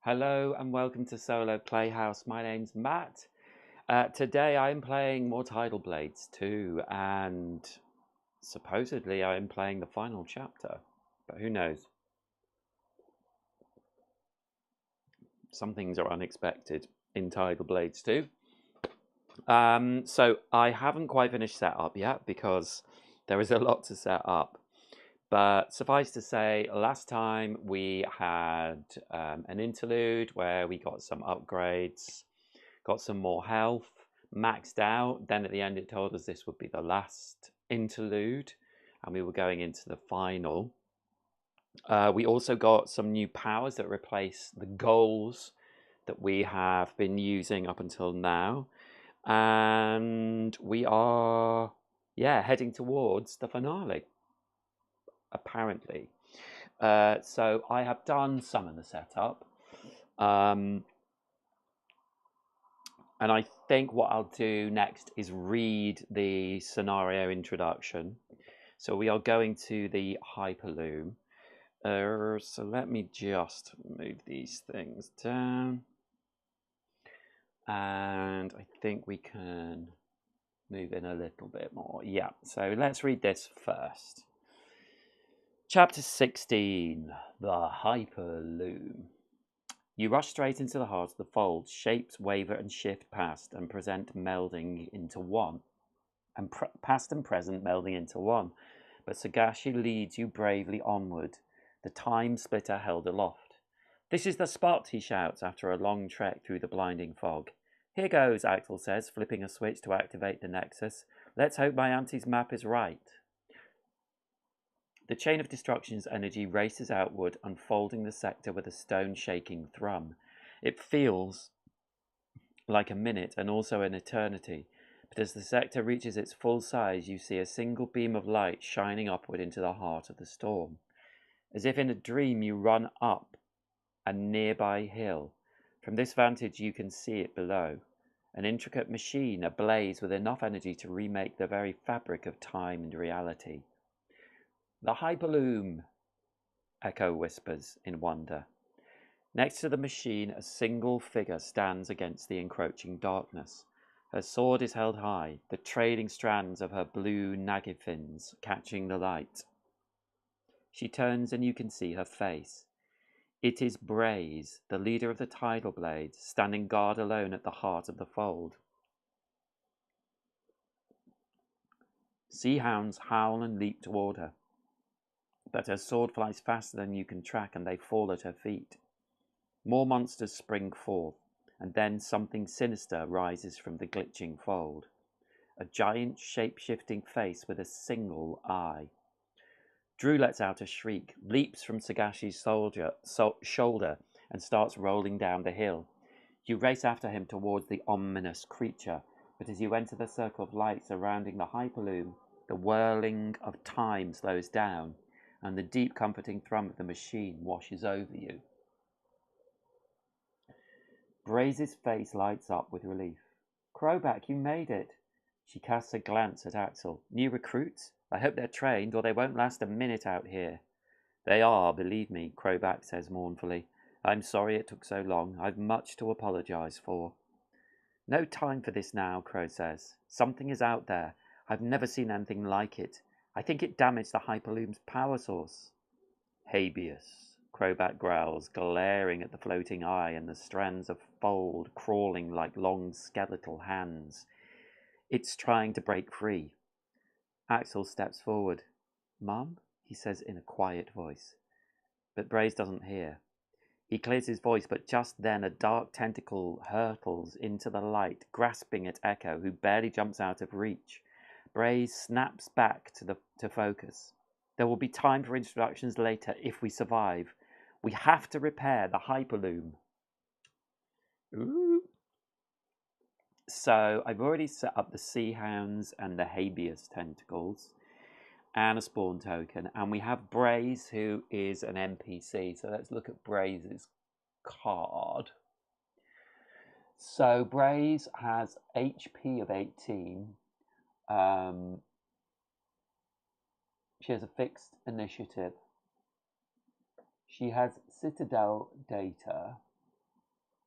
Hello and welcome to Solo Playhouse. My name's Matt. Today I'm playing more Tidal Blades 2 and supposedly I'm playing the final chapter, but who knows? Some things are unexpected in Tidal Blades 2. So I haven't quite finished setup yet because there is a lot to set up. But suffice to say, last time we had an interlude where we got some upgrades, got some more health, maxed out. Then at the end, it told us this would be the last interlude, and we were going into the final. We also got some new powers that replace the goals that we have been using up until now. And we are, heading towards the finale, apparently. So I have done some of the setup. And I think what I'll do next is read the scenario introduction. So we are going to the Hyperloom. So let me just move these things down. And I think we can move in a little bit more. Yeah, so let's read this first. Chapter 16, the Hyperloom. You rush straight into the heart of the fold. Shapes waver and shift past and present melding into one. And past and present melding into one. But Sagashi leads you bravely onward, the time splitter held aloft. This is the spot, he shouts after a long trek through the blinding fog. Here goes, Axel says, flipping a switch to activate the nexus. Let's hope my auntie's map is right. The chain of destruction's energy races outward, unfolding the sector with a stone-shaking thrum. It feels like a minute and also an eternity, but as the sector reaches its full size, you see a single beam of light shining upward into the heart of the storm. As if in a dream, you run up a nearby hill. From this vantage, you can see it below. An intricate machine ablaze with enough energy to remake the very fabric of time and reality. The Hyperloom, Echo whispers in wonder. Next to the machine, a single figure stands against the encroaching darkness. Her sword is held high, the trailing strands of her blue nagifins catching the light. She turns and you can see her face. It is Braze, the leader of the Tidal Blades, standing guard alone at the heart of the fold. Sea hounds howl and leap toward her, but her sword flies faster than you can track and they fall at her feet. More monsters spring forth, and then something sinister rises from the glitching fold. A giant shape-shifting face with a single eye. Drew lets out a shriek, leaps from Sagashi's shoulder, and starts rolling down the hill. You race after him towards the ominous creature, but as you enter the circle of light surrounding the Hyperloom, the whirling of time slows down, and the deep comforting thrum of the machine washes over you. Braze's face lights up with relief. Crowback, you made it. She casts a glance at Axel. New recruits? I hope they're trained, or they won't last a minute out here. They are, believe me, Crowback says mournfully. I'm sorry it took so long. I've much to apologize for. No time for this now, Crow says. Something is out there. I've never seen anything like it. I think it damaged the Hyperloom's power source. Habeas, Crowback growls, glaring at the floating eye and the strands of fold crawling like long skeletal hands. It's trying to break free. Axel steps forward. Mum? He says in a quiet voice. But Braze doesn't hear. He clears his voice, but just then a dark tentacle hurtles into the light, grasping at Echo, who barely jumps out of reach. Braze snaps back to focus. There will be time for introductions later if we survive. We have to repair the Hyperloom. Ooh. So I've already set up the Sea Hounds and the Habeas tentacles and a spawn token. And we have Braze, who is an NPC. So let's look at Braze's card. So Braze has HP of 18. She has a fixed initiative. She has Citadel data.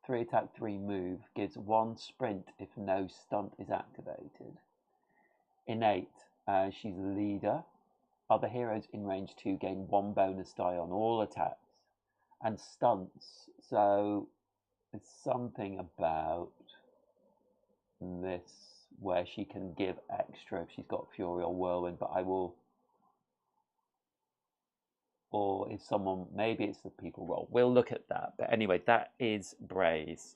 3 attack, 3 move, gives 1 sprint if no stunt is activated. Innate, she's the leader. Other heroes in range 2 gain 1 bonus die on all attacks. And stunts, so it's something about this where she can give extra if she's got Fury or Whirlwind, but I will... Or if someone, maybe it's the people roll. We'll look at that. But anyway, that is Braze.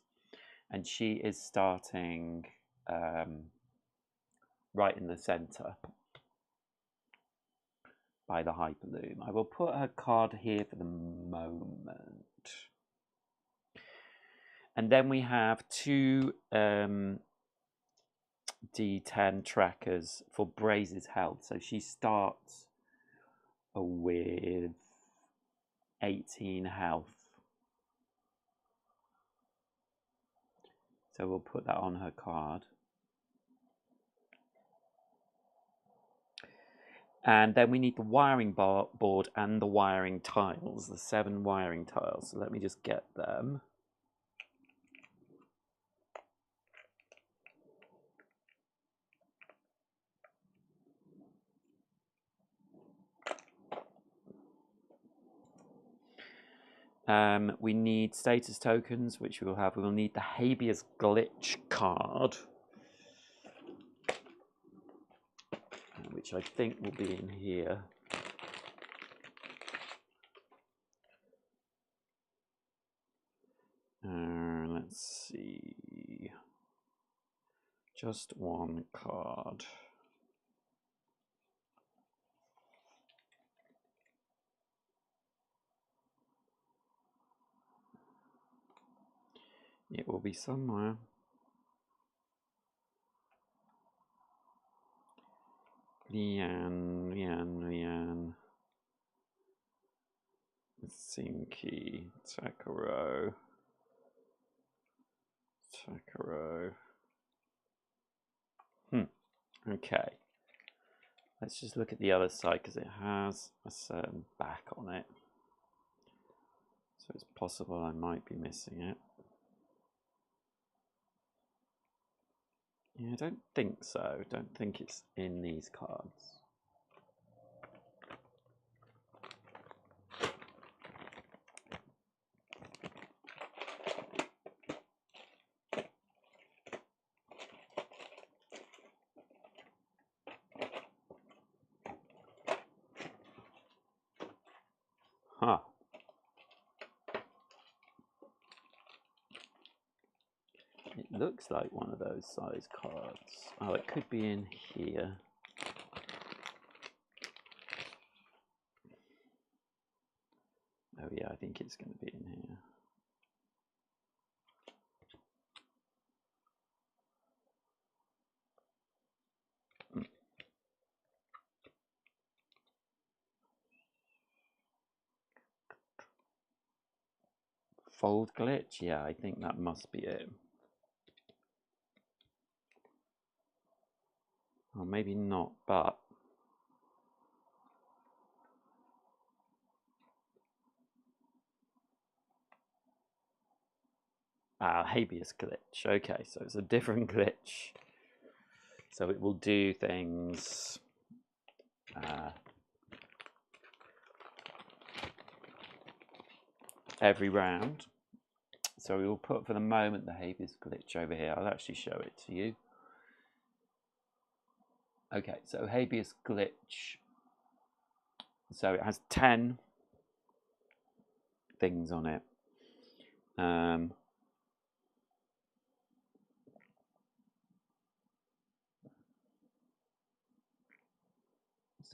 And she is starting right in the centre by the Hyperloom. I will put her card here for the moment. And then we have 2 D10 trackers for Braze's health. So she starts with 18 health. So we'll put that on her card. And then we need the wiring board and the wiring tiles, the 7 wiring tiles. So let me just get them. We need status tokens, which we will have. We will need the Habeas Glitch card, which I think will be in here. Let's see. Just 1 card. It will be somewhere. Lian. Sinky. Takaro. Okay. Let's just look at the other side because it has a certain back on it. So it's possible I might be missing it. Yeah, I don't think so. Don't think it's in these cards. Huh. It looks like one of those size cards. Oh, it could be in here. Oh yeah, I think it's going to be in here. Fold glitch? Yeah, I think that must be it. Or maybe not, but... Habeas glitch. Okay, so it's a different glitch. So it will do things... every round. So we will put for the moment the Habeas glitch over here. I'll actually show it to you. Okay, so Habeas glitch. So it has 10 things on it. So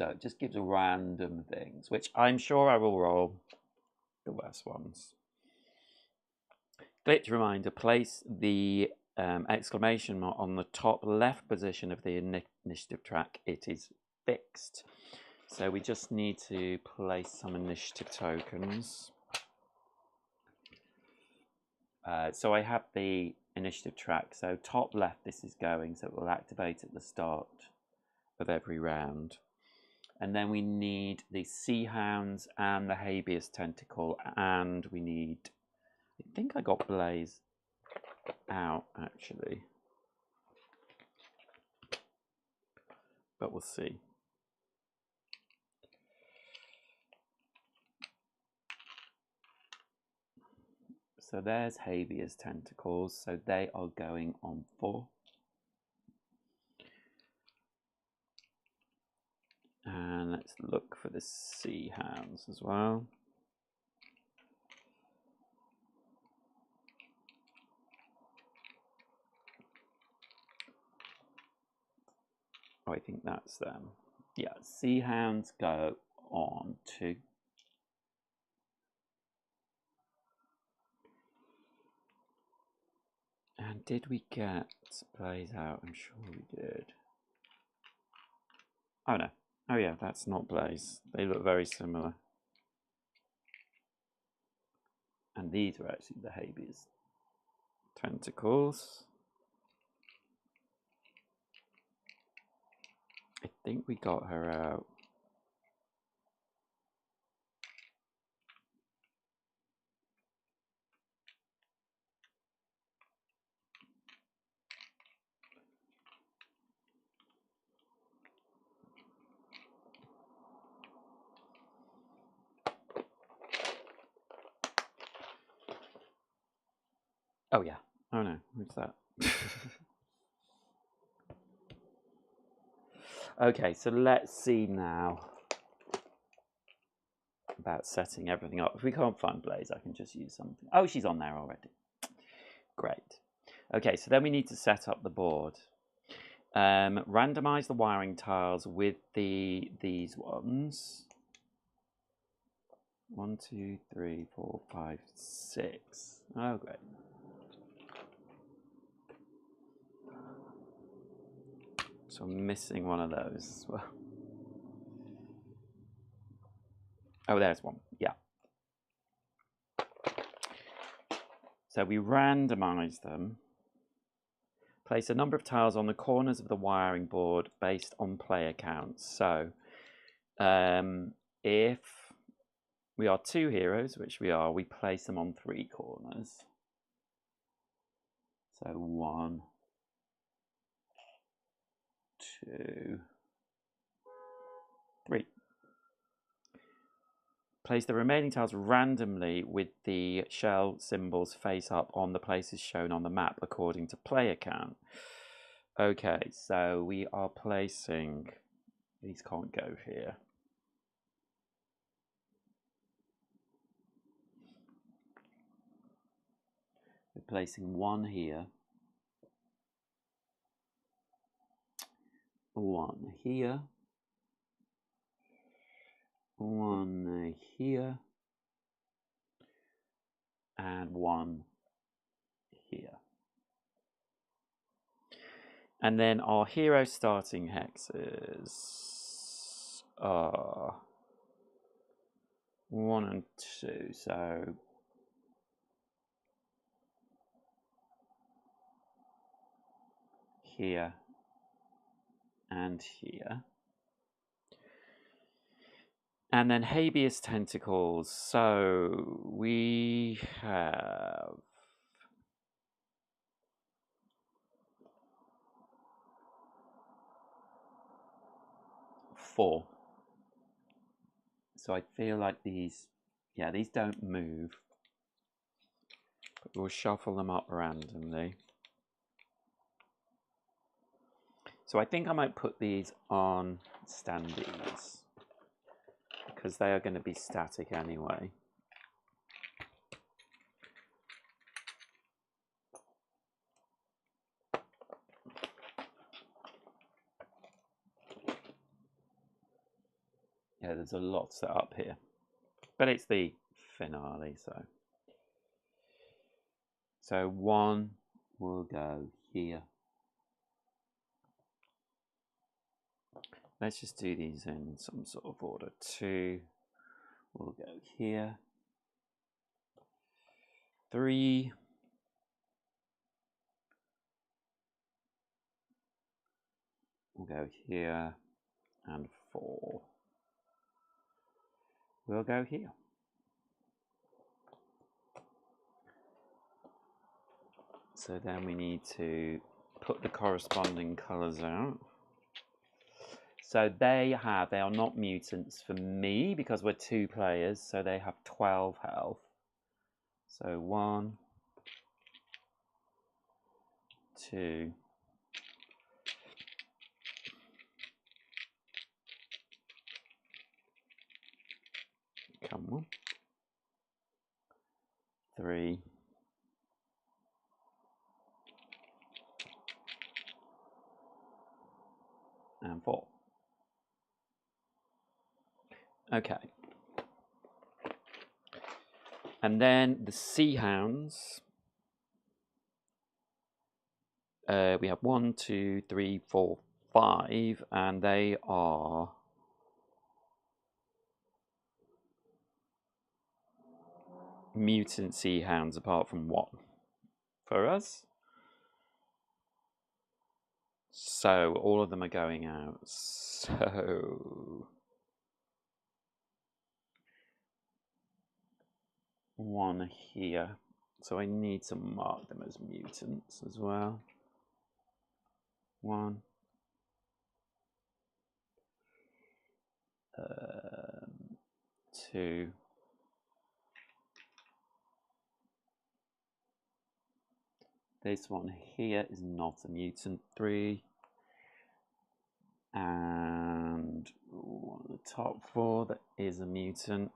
it just gives random things, which I'm sure I will roll the worst ones. Glitch reminder, place the exclamation mark on the top left position of the initiative track. It is fixed. So we just need to place some initiative tokens. So I have the initiative track. So top left this is going, so it will activate at the start of every round. And then we need the Sea Hounds and the Habeas Tentacle, and we need... I think I got Blaze. out, actually. But we'll see. So there's Habeas tentacles, so they are going on 4. And let's look for the sea hounds as well. Oh, I think that's them. Yeah, sea hounds go on 2. And did we get Blaze out? I'm sure we did. Oh no. Oh yeah, that's not Blaze. They look very similar. And these were actually the Habeas tentacles. I think we got her out. Oh yeah. Oh no, who's that? Okay, so let's see now about setting everything up. If we can't find Blaze, I can just use something. Oh, she's on there already. Great. Okay, so then we need to set up the board. Randomize the wiring tiles with these ones. 1, 2, 3, 4, 5, 6. Oh, great. So I'm missing one of those as well. Oh, there's one. Yeah. So we randomize them. Place a number of tiles on the corners of the wiring board based on player counts. So if we are 2 heroes, which we are, we place them on 3 corners. So 1, 2, 3. Place the remaining tiles randomly with the shell symbols face up on the places shown on the map according to player count. Okay, so we are placing, these can't go here. We're placing 1 here, 1 here, 1 here, and 1 here. And then our hero starting hexes are 1 and 2, so here and here. And then Habeas tentacles, so we have 4. So I feel like these, yeah, these don't move. But we'll shuffle them up randomly. So I think I might put these on standees, because they are going to be static anyway. Yeah, there's a lot set up here. But it's the finale, so. So 1 will go here. Let's just do these in some sort of order. 2 will go here. 3 will go here. And 4 will go here. So then we need to put the corresponding colours out. So they are not mutants for me because we're 2 players, so they have 12 health. So 1, 2, come on, 3, and 4. Okay. And then the Sea Hounds. We have 1, 2, 3, 4, 5, and they are mutant Sea Hounds apart from 1 for us. So all of them are going out. So 1 here. So I need to mark them as mutants as well. 1. 2. This one here is not a mutant. 3. And one of the top 4 that is a mutant.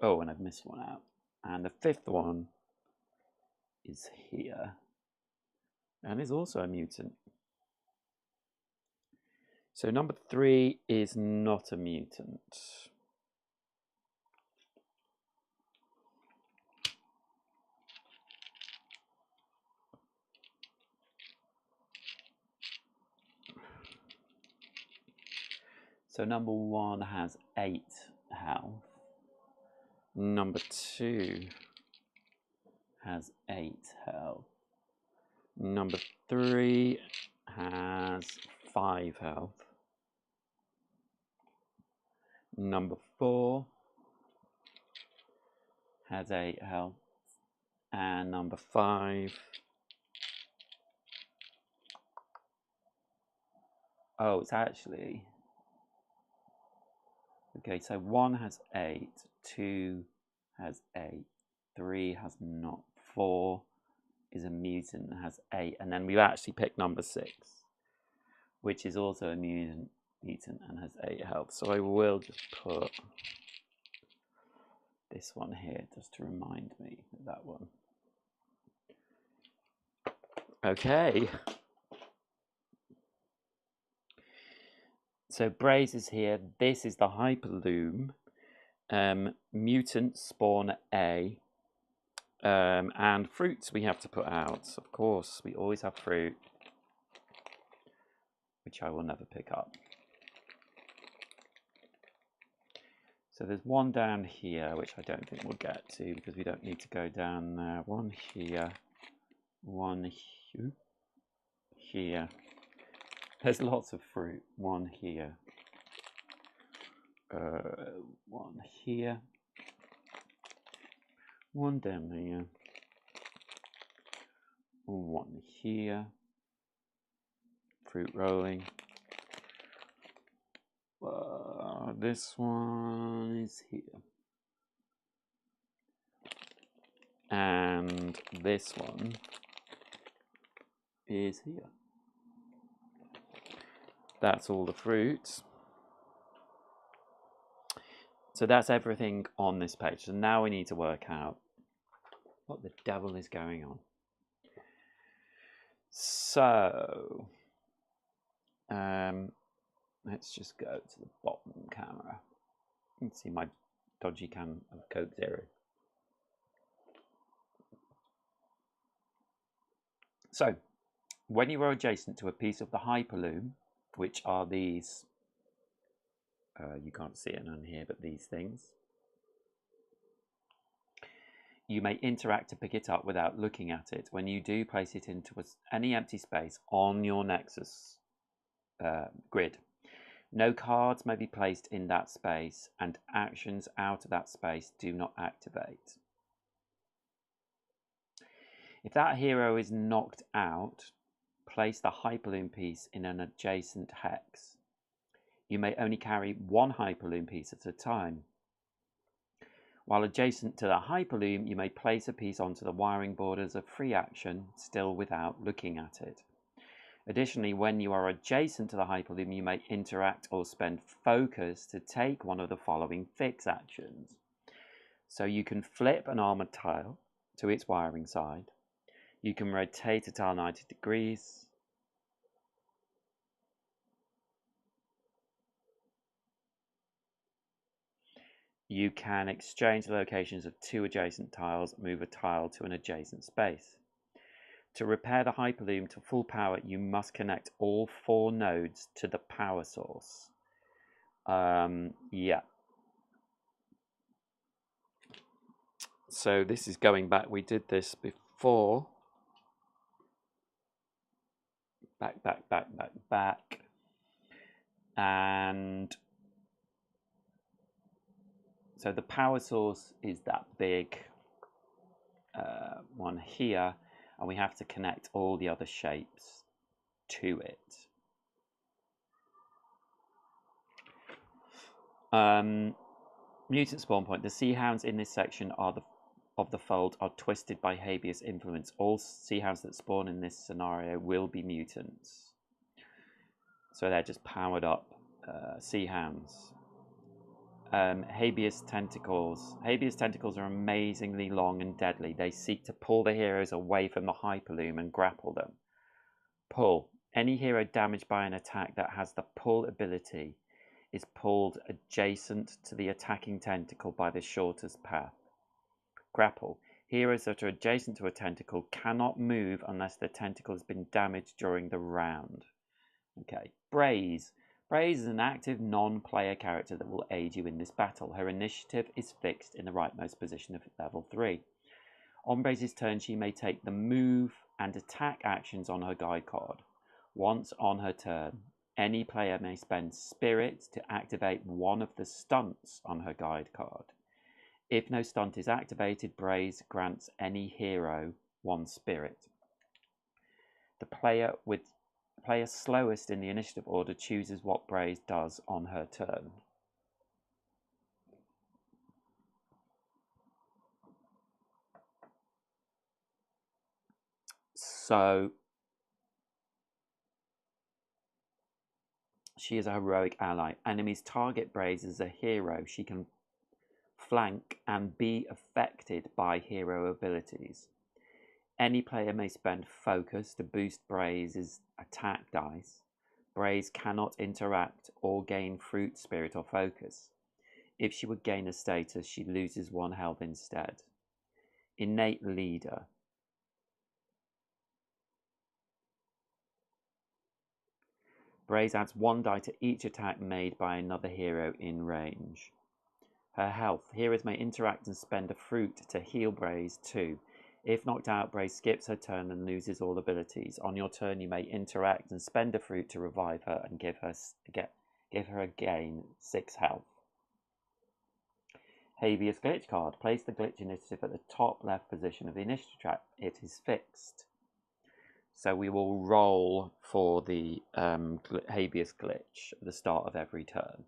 Oh, and I've missed one out. And the 5th one is here. And is also a mutant. So number 3 is not a mutant. So number 1 has 8 health. Number 2 has 8 health. Number 3 has 5 health. Number 4 has 8 health. And number 5... Oh, it's actually... Okay, so 1 has 8, 2 has 8, 3 has not, 4 is a mutant and has 8, and then we've actually picked number 6, which is also a mutant and has 8 health. So I will just put this one here just to remind me of that one. Okay. So Braze is here. This is the Hyperloom. Mutants spawn A. And fruits we have to put out. Of course, we always have fruit, which I will never pick up. So there's one down here, which I don't think we'll get to because we don't need to go down there. One here, one here. There's lots of fruit. One here, one here, one down there, one here. Fruit rolling. This one is here. And this one is here. That's all the fruits. So that's everything on this page. So now we need to work out what the devil is going on. So, let's just go to the bottom camera. You can see my dodgy can of Coke Zero. So, when you are adjacent to a piece of the Hyperloom, which are these, you can't see it on here, but these things, you may interact to pick it up without looking at it. When you do, place it into any empty space on your Nexus grid. No cards may be placed in that space, and actions out of that space do not activate. If that hero is knocked out, place the Hyperloom piece in an adjacent hex. You may only carry one Hyperloom piece at a time. While adjacent to the Hyperloom, you may place a piece onto the wiring board as a free action, still without looking at it. Additionally, when you are adjacent to the Hyperloom, you may interact or spend focus to take one of the following fix actions. So you can flip an armored tile to its wiring side. You can rotate a tile 90 degrees. You can exchange the locations of two adjacent tiles, move a tile to an adjacent space. To repair the Hyperloom to full power, you must connect all 4 nodes to the power source. Yeah. So this is going back. We did this before. Back. And so the power source is that big one here, and we have to connect all the other shapes to it. Mutant spawn point. The sea hounds in this section of the fold are twisted by Habeas influence. All sea hounds that spawn in this scenario will be mutants. So they're just powered up sea hounds. Habeas tentacles. Habeas tentacles are amazingly long and deadly. They seek to pull the heroes away from the Hyperloom and grapple them. Pull. Any hero damaged by an attack that has the pull ability is pulled adjacent to the attacking tentacle by the shortest path. Grapple. Heroes that are adjacent to a tentacle cannot move unless the tentacle has been damaged during the round. Okay. Braze. Braze is an active non-player character that will aid you in this battle. Her initiative is fixed in the rightmost position of level 3. On Braze's turn, she may take the move and attack actions on her guide card. Once on her turn, any player may spend Spirit to activate one of the stunts on her guide card. If no stunt is activated, Braze grants any hero 1 Spirit. The player slowest in the initiative order chooses what Braze does on her turn. So she is a heroic ally. Enemies target Braze as a hero. She can flank and be affected by hero abilities. Any player may spend focus to boost Braze's attack dice. Braze cannot interact or gain fruit, spirit, or focus. If she would gain a status, she loses 1 health instead. Innate leader. Braze adds 1 die to each attack made by another hero in range. Her health. Heroes may interact and spend a fruit to heal Braze too. If knocked out, Braze skips her turn and loses all abilities. On your turn, you may interact and spend a fruit to revive her and give her again 6 health. Habeas glitch card. Place the glitch initiative at the top left position of the initiative track. It is fixed. So we will roll for the Habeas glitch at the start of every turn.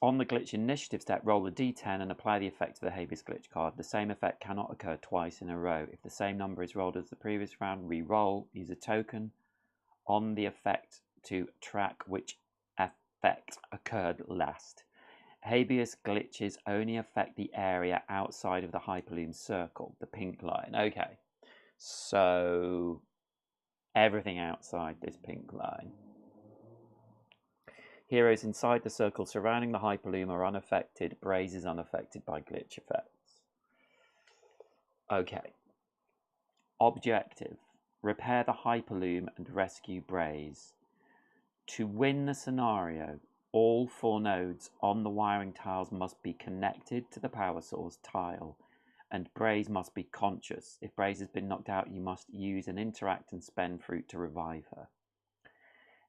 On the glitch initiative step, roll a d10 and apply the effect to the Habeas glitch card. The same effect cannot occur twice in a row. If the same number is rolled as the previous round, re-roll. Use a token on the effect to track which effect occurred last. Habeas glitches only affect the area outside of the Hyperloom circle, the pink line. Okay, so everything outside this pink line. Heroes inside the circle surrounding the Hyperloom are unaffected. Braze is unaffected by glitch effects. Okay. Objective. Repair the Hyperloom and rescue Braze. To win the scenario, all 4 nodes on the wiring tiles must be connected to the power source tile, and Braze must be conscious. If Braze has been knocked out, you must use an interact and spend fruit to revive her.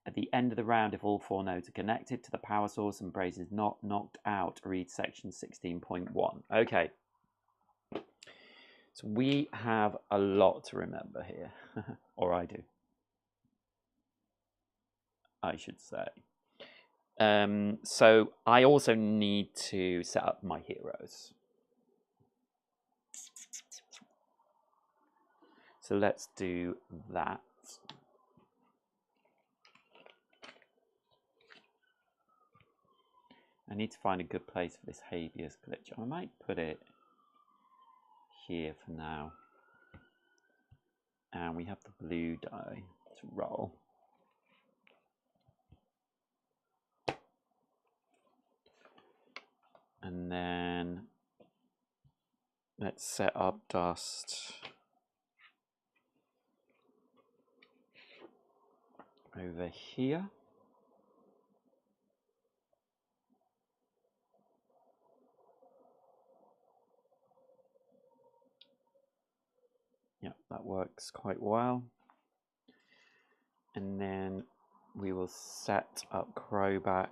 At the end of the round, if all 4 nodes are connected to the power source and Blaze is not knocked out, read section 16.1. Okay. So we have a lot to remember here. Or I do, I should say. So I also need to set up my heroes. So let's do that. I need to find a good place for this habeas glitch. I might put it here for now. And we have the blue die to roll. And then let's set up dust over here. Yeah, that works quite well. And then we will set up Crowback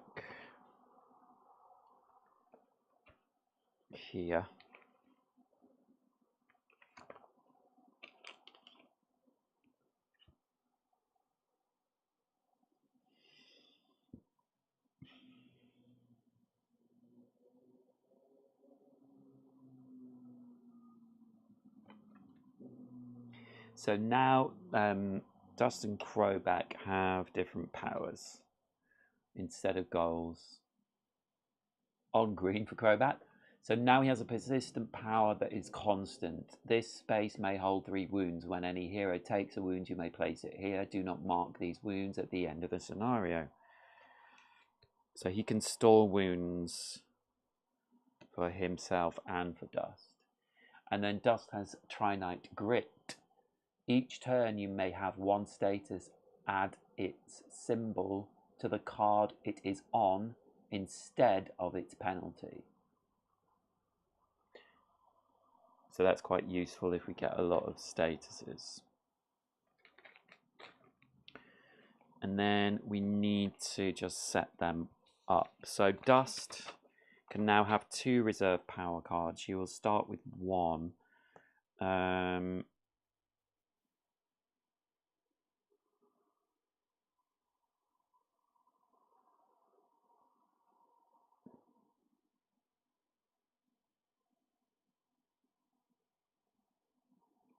here. So now Dust and Crowback have different powers instead of goals on green for Crowback. So now he has a persistent power that is constant. This space may hold 3 wounds. When any hero takes a wound, you may place it here. Do not mark these wounds at the end of the scenario. So he can store wounds for himself and for Dust. And then Dust has Trinite Grit. Each turn you may have 1 status add its symbol to the card it is on instead of its penalty. So that's quite useful if we get a lot of statuses. And then we need to just set them up. So Dust can now have 2 reserve power cards. She will start with 1.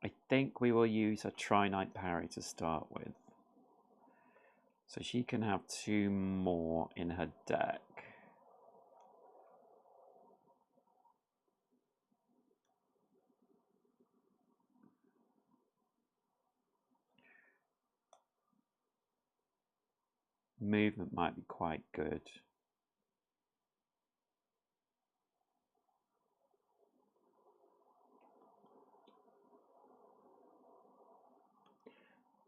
I think we will use a Trinite Parry to start with. So she can have 2 more in her deck. Movement might be quite good.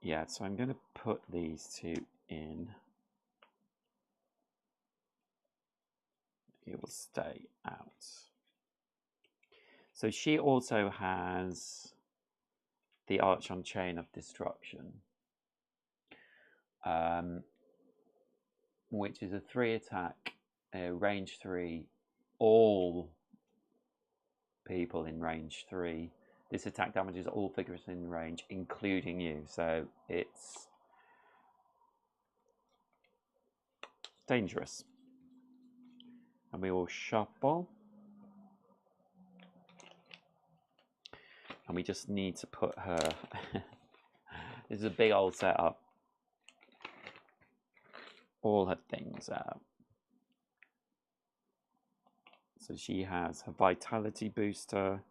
Yeah, so I'm going to put these 2 in. It will stay out. So she also has the Arch on Chain of Destruction, which is a 3 attack, range 3, all people in range 3. This attack damages all figures in range, including you. So it's dangerous. And we will shuffle. And we just need to put her... This is a big old setup. All her things out. So she has her Vitality Booster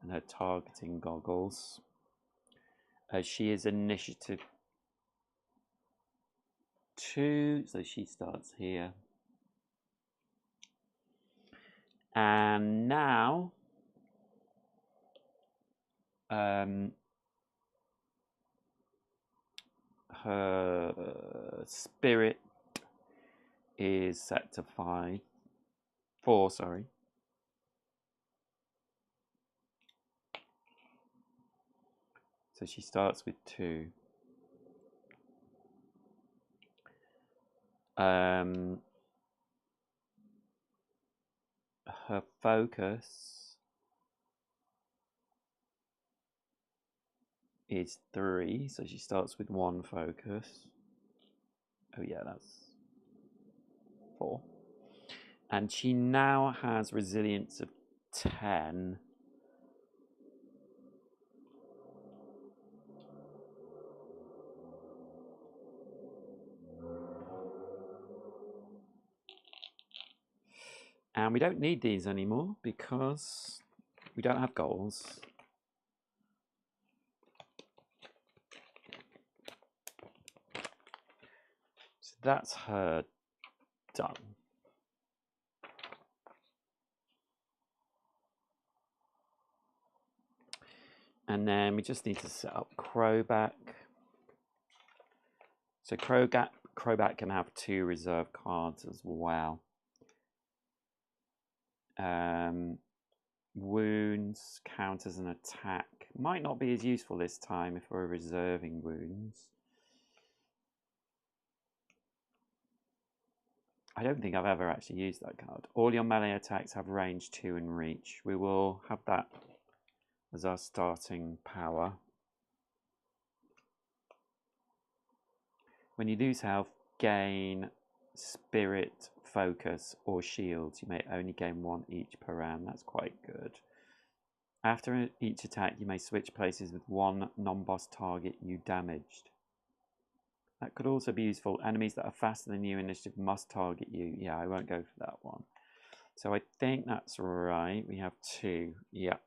and her Targeting Goggles. She is Initiative 2, so she starts here. And now her Spirit is set to 4, sorry. So she starts with 2. Her focus is 3, so she starts with 1 focus. Oh yeah, that's 4. And she now has resilience of 10. And we don't need these anymore because we don't have goals. So that's her done. And then we just need to set up Crowback. So Crowback can have 2 reserve cards as well. Wounds count as an attack. Might not be as useful this time if we're reserving wounds. I don't think I've ever actually used that card. All your melee attacks have range 2 and reach. We will have that as our starting power. When you lose health, gain spirit, focus, or shields. You may only gain 1 each per round. That's quite good. After each attack, you may switch places with 1 non-boss target you damaged. That could also be useful. Enemies that are faster than you initiative must target you. Yeah, I won't go for that one. So I think that's right. We have 2. Yeah.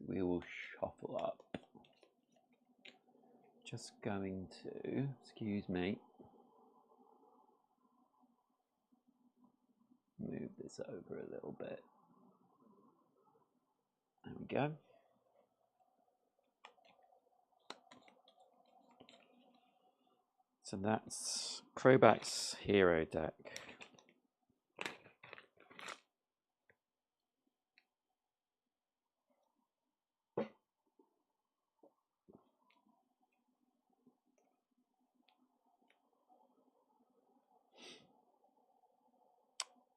We will shuffle up. Just going to, excuse me, move this over a little bit. There we go. So that's Crowback's hero deck.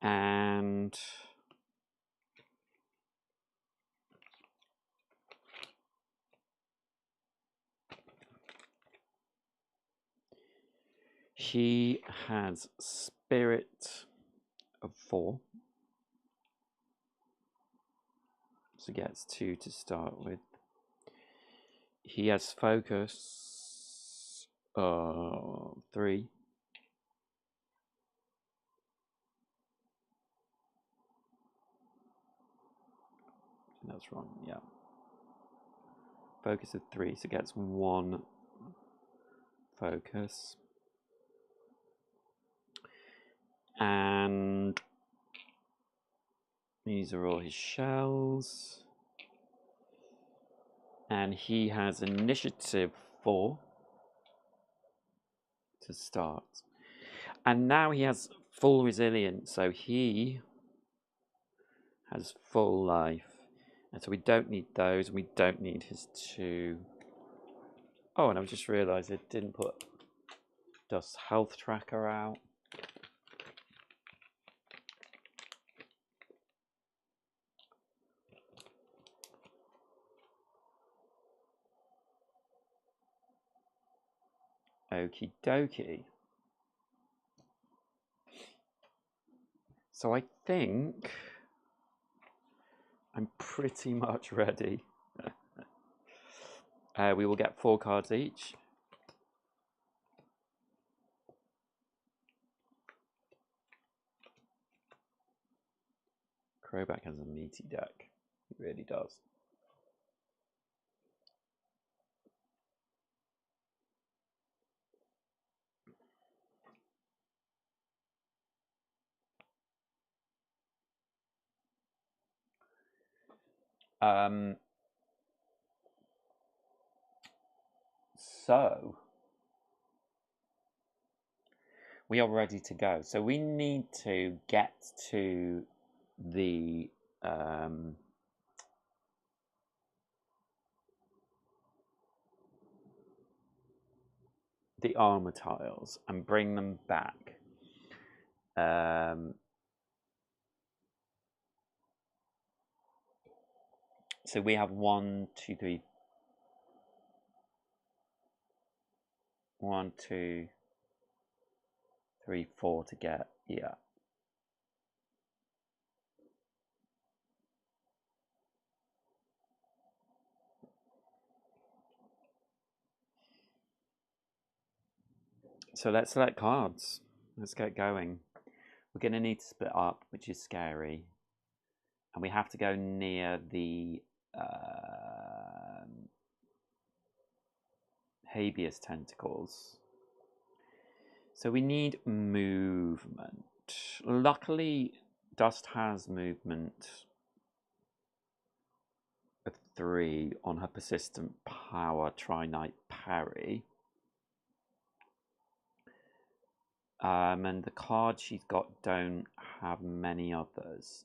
And he has spirit of 4. So gets 2 to start with. He has focus 3. That's wrong, yeah. Focus of 3, so gets 1 focus. And these are all his shells. And he has initiative 4 to start. And now he has full resilience, so he has full life. And so we don't need those, we don't need his 2. Oh, and I've just realised it didn't put Dust's health tracker out. Okie dokie. So I think I'm pretty much ready. We will get 4 cards each. Crowback has a meaty deck. He really does. So we are ready to go. So we need to get to the the armor tiles and bring them back. So we have 1, 2, 3, 1, 2, 3, 4 to get. Yeah. So let's select cards. Let's get going. We're going to need to split up, which is scary. And we have to go near the habeas tentacles. So we need movement. Luckily, Dust has movement of 3 on her persistent power Tri-Knight parry. And the cards she's got don't have many others.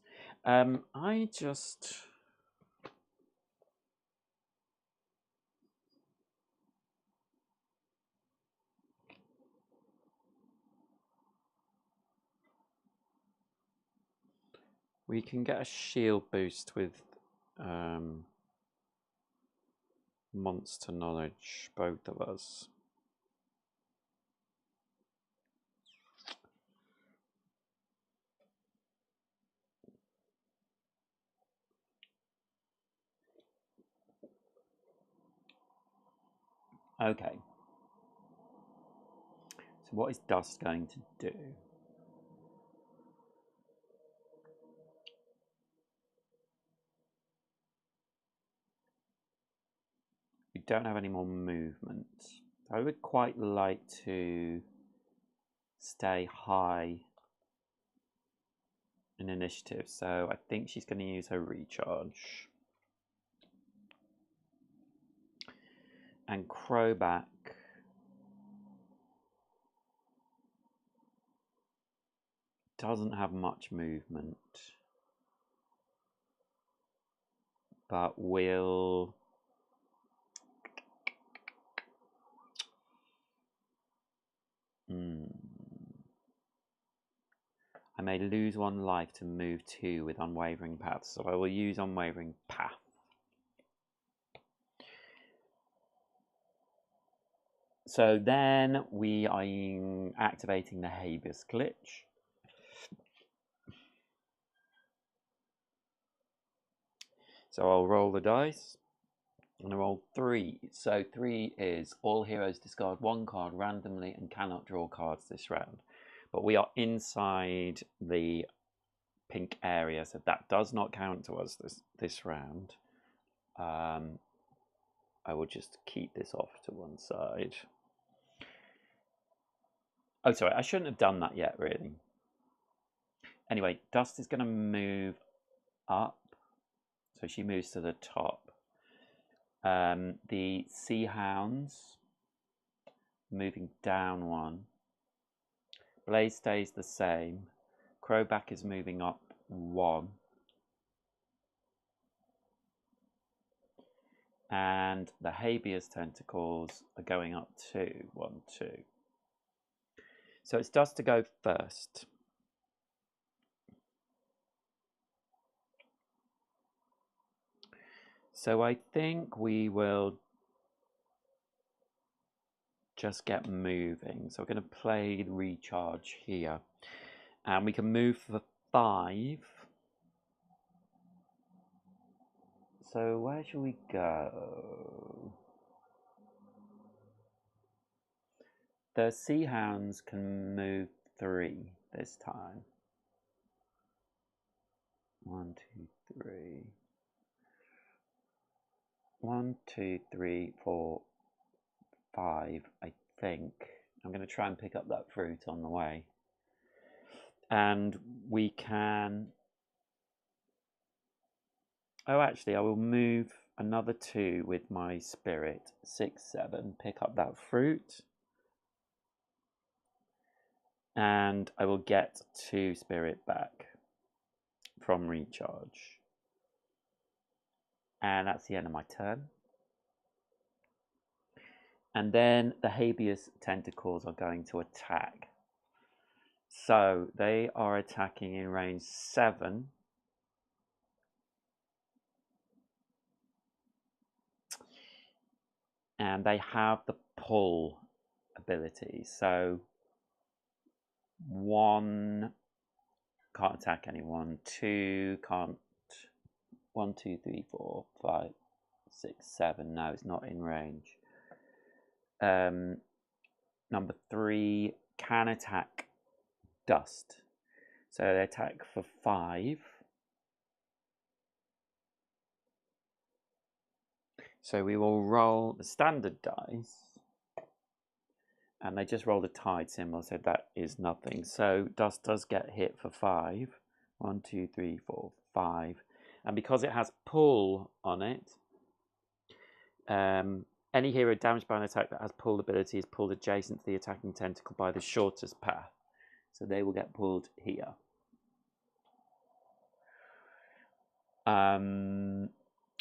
We can get a shield boost with monster knowledge, both of us. Okay. So what is Dust going to do? We don't have any more movement. I would quite like to stay high in initiative, so I think she's going to use her recharge. And Crowback doesn't have much movement, but will I may lose 1 life to move 2 with Unwavering Path, so I will use Unwavering Path. So then we are activating the habeas glitch. So I'll roll the dice, and I roll 3. So 3 is all heroes discard 1 card randomly and cannot draw cards this round. But we are inside the pink area, so that does not count to us this round. I will just keep this off to one side. Oh, sorry, I shouldn't have done that yet, really. Anyway, Dust is going to move up. So she moves to the top. The Sea Hounds moving down 1. Blaze stays the same. Crowback is moving up 1. And the habeas tentacles are going up 2. 1, 2. So it's Dust to go first. So I think we will just get moving. So we're going to play the recharge here. And we can move for 5. So where shall we go? The Sea Hounds can move 3 this time. 1, 2, 3. 1, 2, 3, 4, 5, I think. I'm going to try and pick up that fruit on the way. And we can... Oh, actually, I will move another 2 with my spirit. 6, 7. Pick up that fruit. And I will get 2 spirit back from recharge. And that's the end of my turn. And then the habeas tentacles are going to attack. So they are attacking in range 7. And they have the pull ability. So 1 can't attack anyone. 2 can't. 1, 2, 3, 4, 5, 6, 7. No, it's not in range. Number 3 can attack dust. So they attack for 5. So we will roll the standard dice. And they just rolled a tide symbol, so that is nothing. So dust does get hit for 5. 1, 2, 3, 4, 5. And because it has pull on it, any hero damaged by an attack that has pull ability is pulled adjacent to the attacking tentacle by the shortest path. So they will get pulled here. And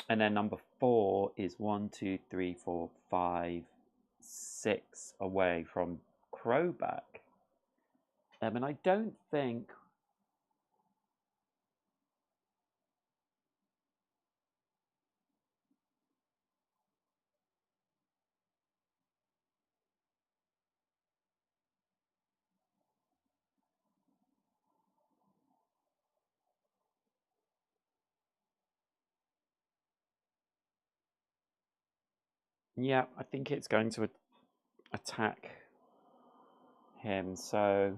then number 4 is 1, 2, 3, 4, 5, 6 away from Crowback. And I don't think... Yeah, I think it's going to attack him. So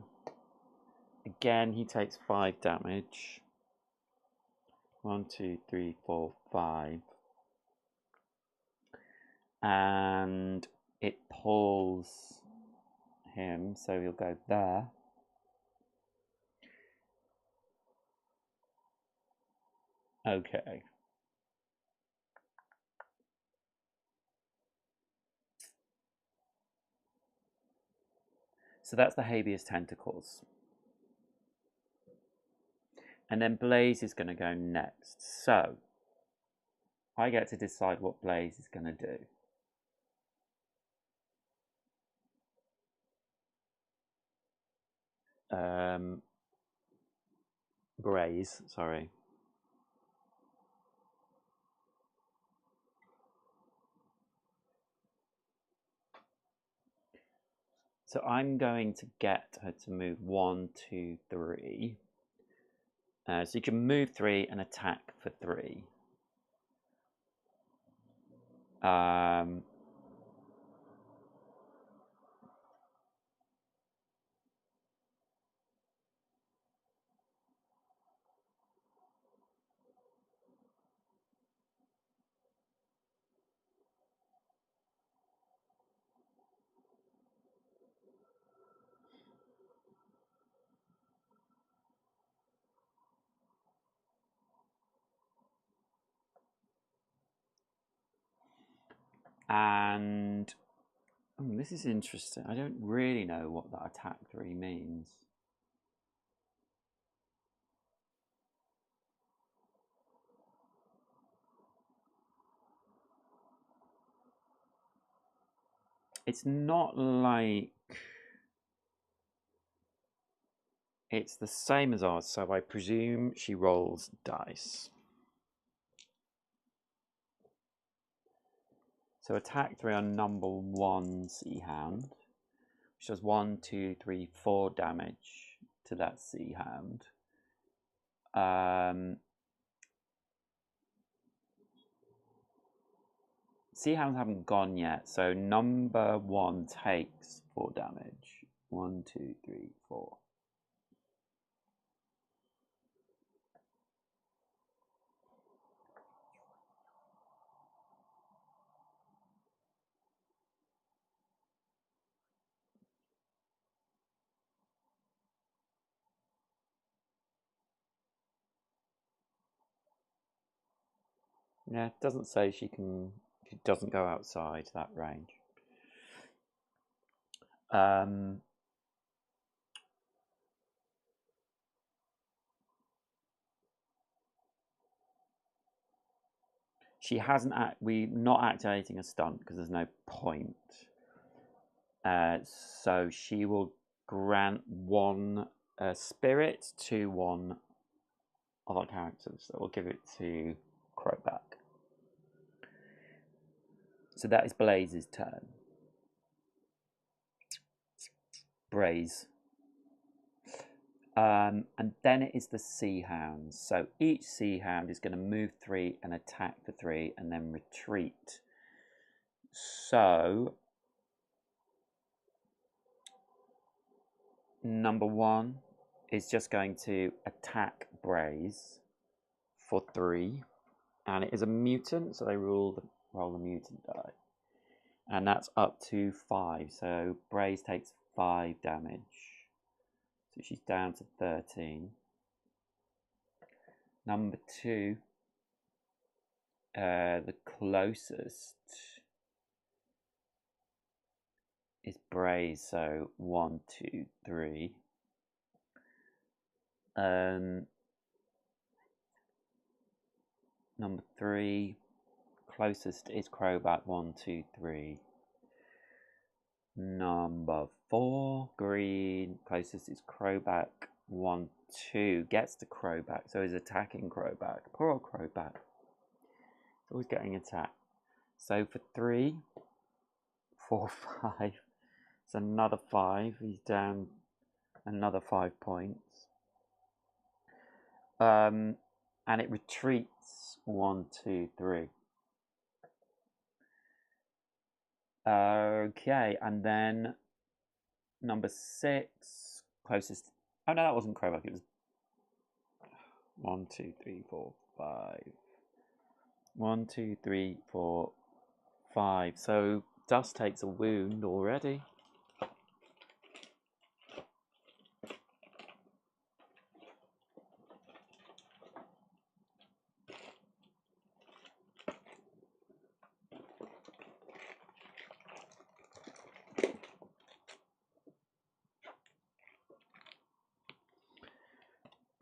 again, he takes 5 damage. 1, 2, 3, 4, 5. And it pulls him, so he'll go there. Okay. So that's the habeas tentacles. And then Blaze is going to go next. So I get to decide what Blaze is going to do. Graze, sorry. So I'm going to get her to move 1, 2, 3. So you can move 3 and attack for 3. And this is interesting. I don't really know what that attack 3 means. It's not like... It's the same as ours, so I presume she rolls dice. So attack 3 on number 1 Sea Hound, which does 1, 2, 3, 4 damage to that Sea Hound. Sea Hounds haven't gone yet, so number 1 takes 4 damage. 1, 2, 3, 4. Yeah, it doesn't say she doesn't go outside that range. She hasn't we're not activating a stunt because there's no point. So she will grant one spirit to one of our characters. So we'll give it to Crowback. So that is Blaze's turn. Braze. And then it is the Sea Hounds. So each Sea Hound is going to move 3 and attack for 3 and then retreat. So number 1 is just going to attack Braze for 3. And it is a mutant, so they roll the mutant die. And that's up to 5. So Braze takes 5 damage. So she's down to 13. Number 2, the closest is Braze, so 1, 2, 3. Number 3, closest is Crowback, 1, 2, 3. Number 4, green, closest is Crowback, 1, 2. Gets the Crowback, so he's attacking Crowback. Poor old Crowback. He's always getting attacked. So for 3, 4, 5. It's another 5. He's down another 5 points. And it retreats 1, 2, 3. Okay, and then number 6, closest. Oh no, that wasn't Crowback. It was 1, 2, 3, 4, 5. 1, 2, 3, 4, 5. So Dust takes a wound already.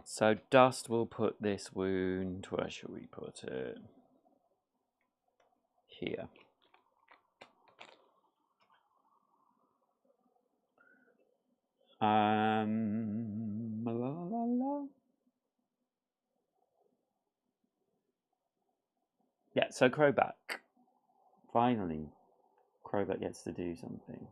So Dust will put this wound, where should we put it? Here. Yeah, so Crowback. Finally, Crowback gets to do something.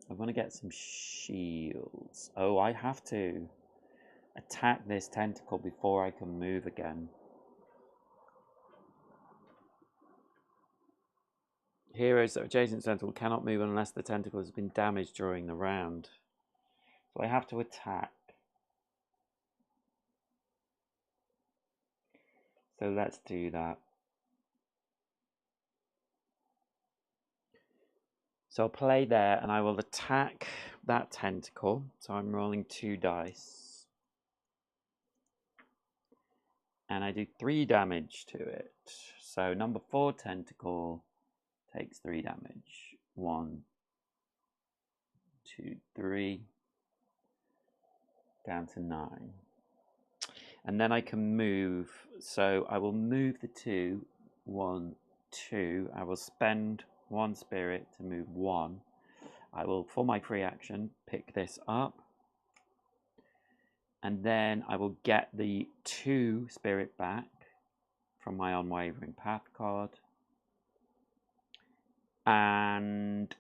I want to get some shields. Oh, I have to attack this tentacle before I can move again. Heroes that are adjacent to the tentacle cannot move unless the tentacle has been damaged during the round. So I have to attack. So let's do that. So I'll play there and I will attack that tentacle. So I'm rolling 2 dice. And I do 3 damage to it. So number 4 tentacle takes 3 damage. 1, 2, 3. Down to 9. And then I can move. So I will move the 2. 1, 2. I will spend 1 spirit to move 1. I will, for my free action, pick this up. And then I will get the 2 spirit back from my Unwavering Path card. And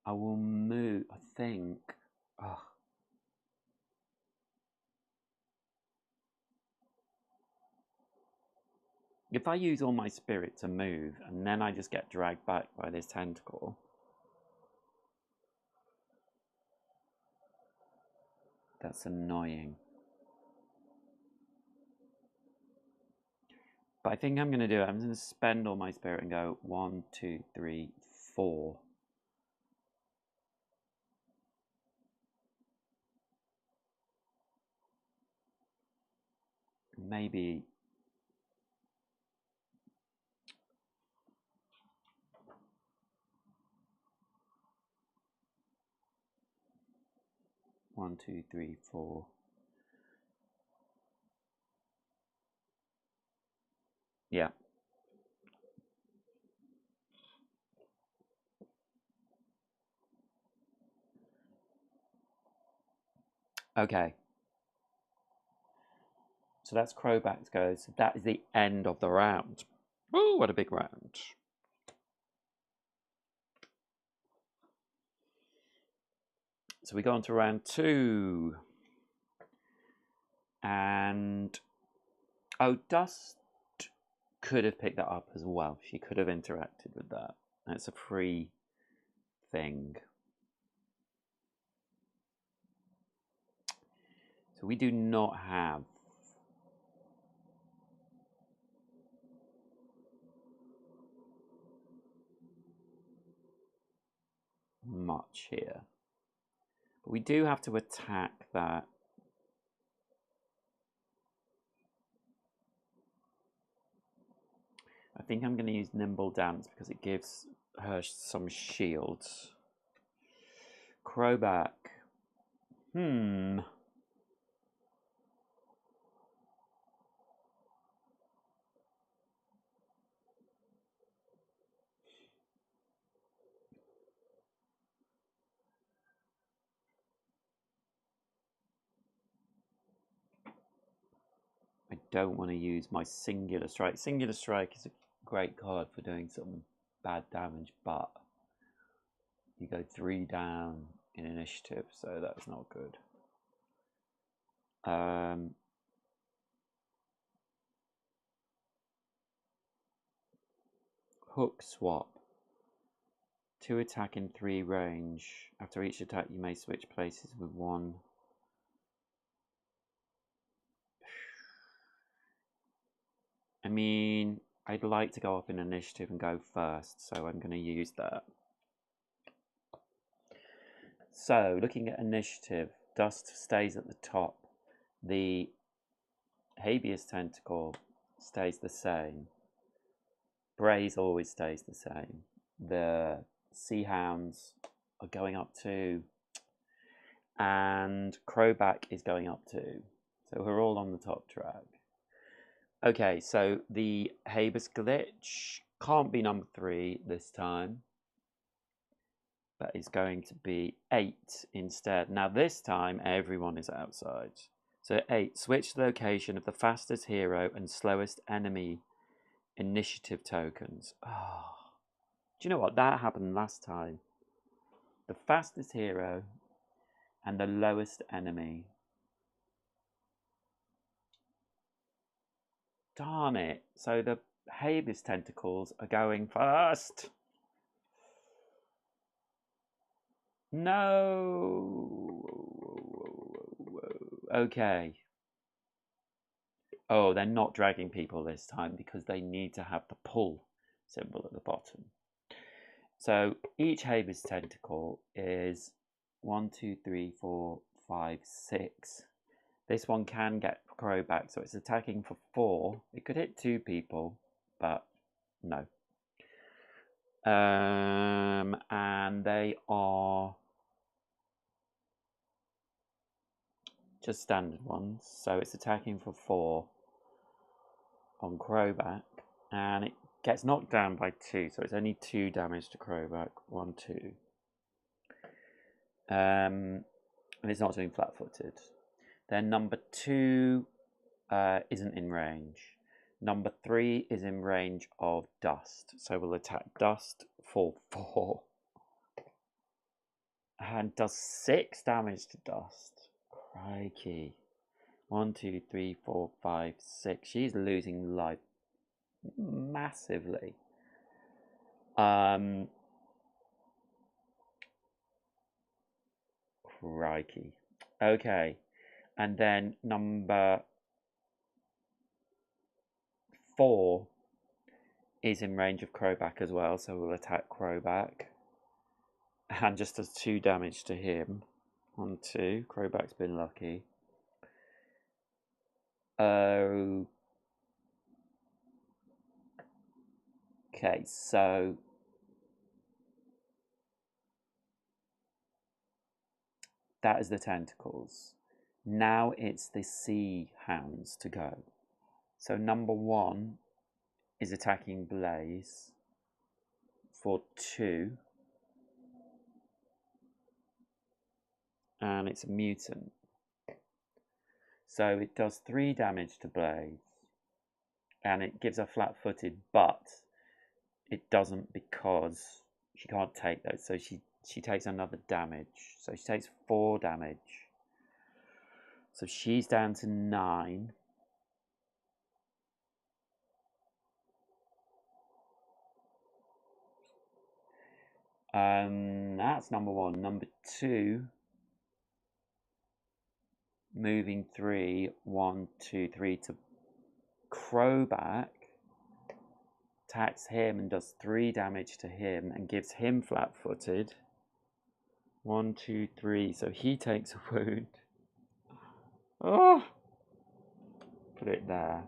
I will move, I think. Oh. If I use all my spirit to move, and then I just get dragged back by this tentacle, that's annoying. But I think I'm going to do it. I'm going to spend all my spirit and go 1, 2, 3, 4. maybe... One, two, three, four. Yeah. Okay. So that's Crowback's go. So that is the end of the round. Woo, what a big round. So we go on to round 2. And oh, Dust could have picked that up as well. She could have interacted with that. That's a free thing. So we do not have much here. But we do have to attack that. I think I'm going to use Nimble Dance because it gives her some shields. Crowback. I don't want to use my Singular Strike. Singular Strike is a great card for doing some bad damage, but you go 3 down in initiative, so that's not good. Hook swap. 2 attack in 3 range. After each attack, you may switch places with 1. I mean, I'd like to go up in initiative and go first, so I'm going to use that. So, looking at initiative, Dust stays at the top. The Habeas Tentacle stays the same. Braze always stays the same. The Sea Hounds are going up too. And Crowback is going up too. So we're all on the top track. Okay, so the Habeas Glitch can't be number 3 this time. That is going to be 8 instead. Now this time everyone is outside. So 8, switch the location of the fastest hero and slowest enemy initiative tokens. Oh, do you know what? That happened last time. The fastest hero and the lowest enemy. Darn it. So the Habeas Tentacles are going first. No. Okay. Oh, they're not dragging people this time because they need to have the pull symbol at the bottom. So each Habeas Tentacle is 1, 2, 3, 4, 5, 6. This one can get Crowback, so it's attacking for 4. It could hit 2 people, but no. And they are just standard ones, so it's attacking for 4 on Crowback, and it gets knocked down by 2, so it's only 2 damage to Crowback. 1, 2. And it's not doing flat-footed. Then number 2 isn't in range. Number 3 is in range of Dust, so we'll attack Dust for 4. And does 6 damage to Dust. Crikey. 1, 2, 3, 4, 5, 6. She's losing life massively. Crikey. Okay. And then number 4 is in range of Crowback as well, so we'll attack Crowback. And just does 2 damage to him. 1, 2. Crowback's been lucky. Okay, so that is the tentacles. Now it's the sea hounds to go. So number 1 is attacking Blaze for 2. And it's a mutant. So it does 3 damage to Blaze. And it gives her flat-footed, but it doesn't because she can't take those. So she takes another damage. So she takes 4 damage. So she's down to 9. That's number 1. Number 2, moving 3, 1, 2, 3 to Crowback, attacks him and does 3 damage to him and gives him flat-footed. 1, 2, 3. So he takes a wound. Oh, put it there.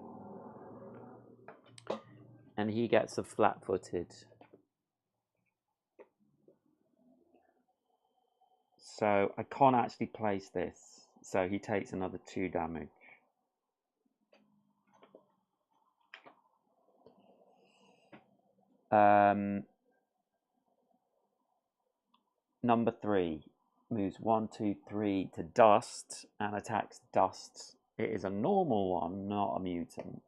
And he gets a flat-footed. So I can't actually place this. So he takes another 2 damage. Number 3 moves 1, 2, 3 to Dust and attacks Dust. It is a normal one, not a mutant.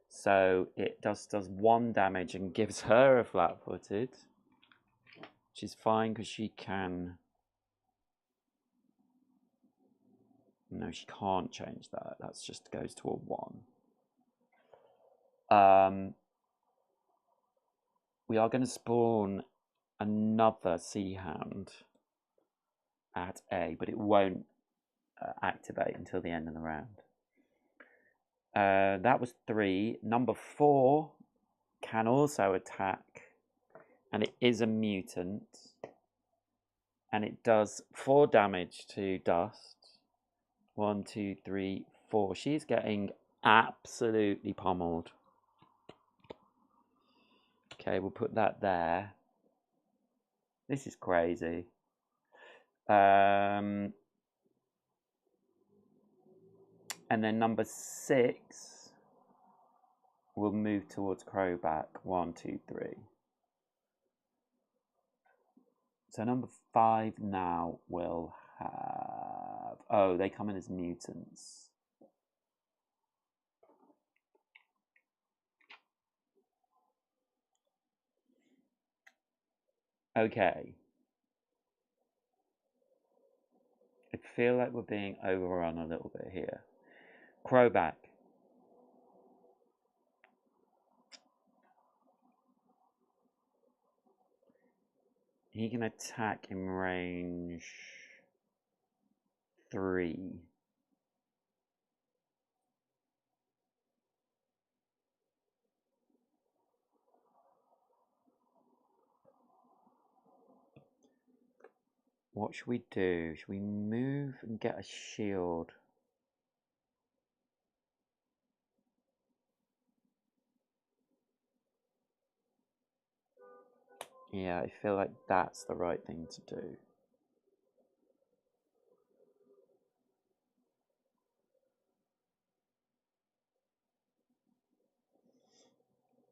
So it does 1 damage and gives her a flat-footed, which is fine because she can. No, she can't change that. That just goes to a 1. We are going to spawn another Sea Hound at A, but it won't activate until the end of the round. That was 3. Number 4 can also attack, and it is a mutant, and it does 4 damage to Dust. 1, 2, 3, 4. She's getting absolutely pummeled. Okay, we'll put that there. This is crazy. And then number 6 will move towards Crowback. 1, 2, 3. So number 5 now will have... Oh, they come in as mutants. Okay. I feel like we're being overrun a little bit here. Crowback. He can attack in range 3. What should we do? Should we move and get a shield? Yeah, I feel like that's the right thing to do.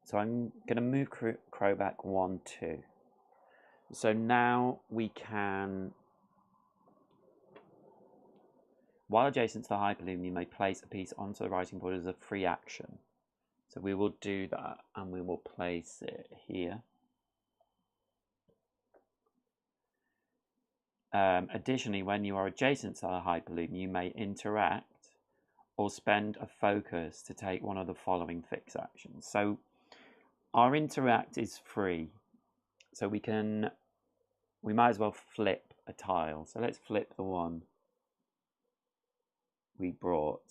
So I'm going to move Crowback 1, 2. So now we can... While adjacent to the Hyperloom, you may place a piece onto the writing board as a free action. So we will do that, and we will place it here. Additionally, when you are adjacent to the Hyperloom, you may interact or spend a focus to take one of the following fix actions. So our interact is free, so we might as well flip a tile. So let's flip the one we brought.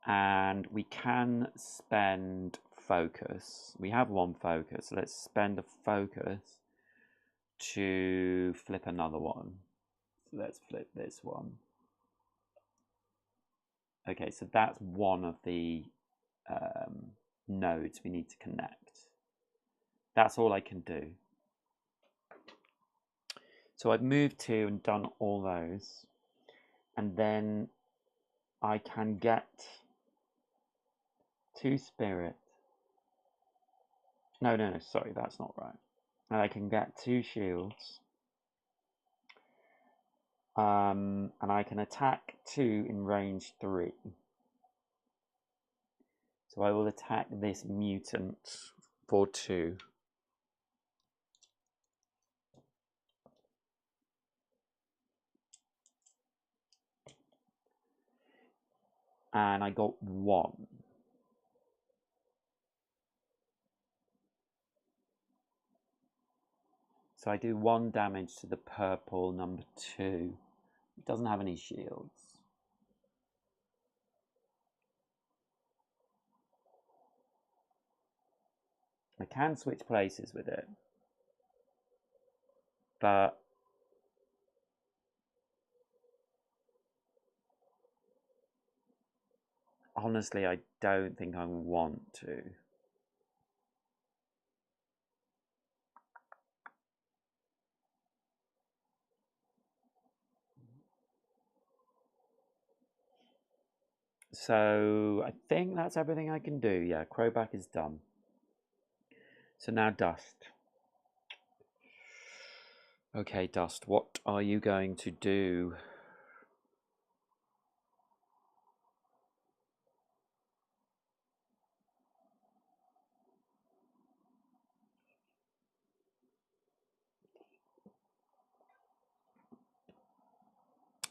And we can spend focus. We have 1 focus, so let's spend a focus to flip another one. let's flip this one. Okay, so that's one of the nodes we need to connect. That's all I can do. So I've moved to and done all those, and then I can get 2 spirit. No, sorry, that's not right. And I can get 2 shields. And I can attack 2 in range 3. So I will attack this mutant for 2. And I got 1. So I do 1 damage to the purple number 2. It doesn't have any shields. I can switch places with it, but honestly, I don't think I want to. So I think that's everything I can do. Yeah, Crowback is done. So now Dust. Okay, Dust, what are you going to do?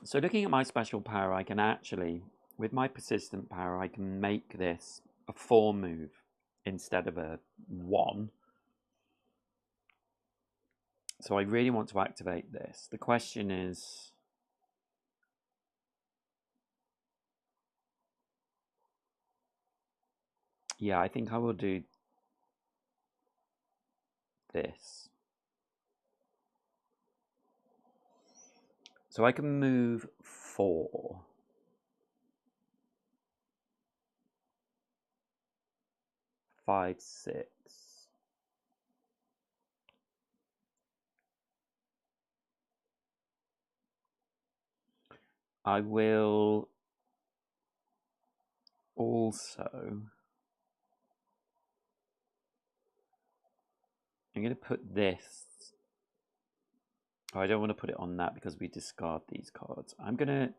So looking at my special power, I can actually, with my persistent power, I can make this a 4 move instead of a 1. So I really want to activate this. The question is, yeah, I think I will do this. So I can move 4. 5, 6. I will also, I'm going to put this. Oh, I don't want to put it on that because we discard these cards. I'm going to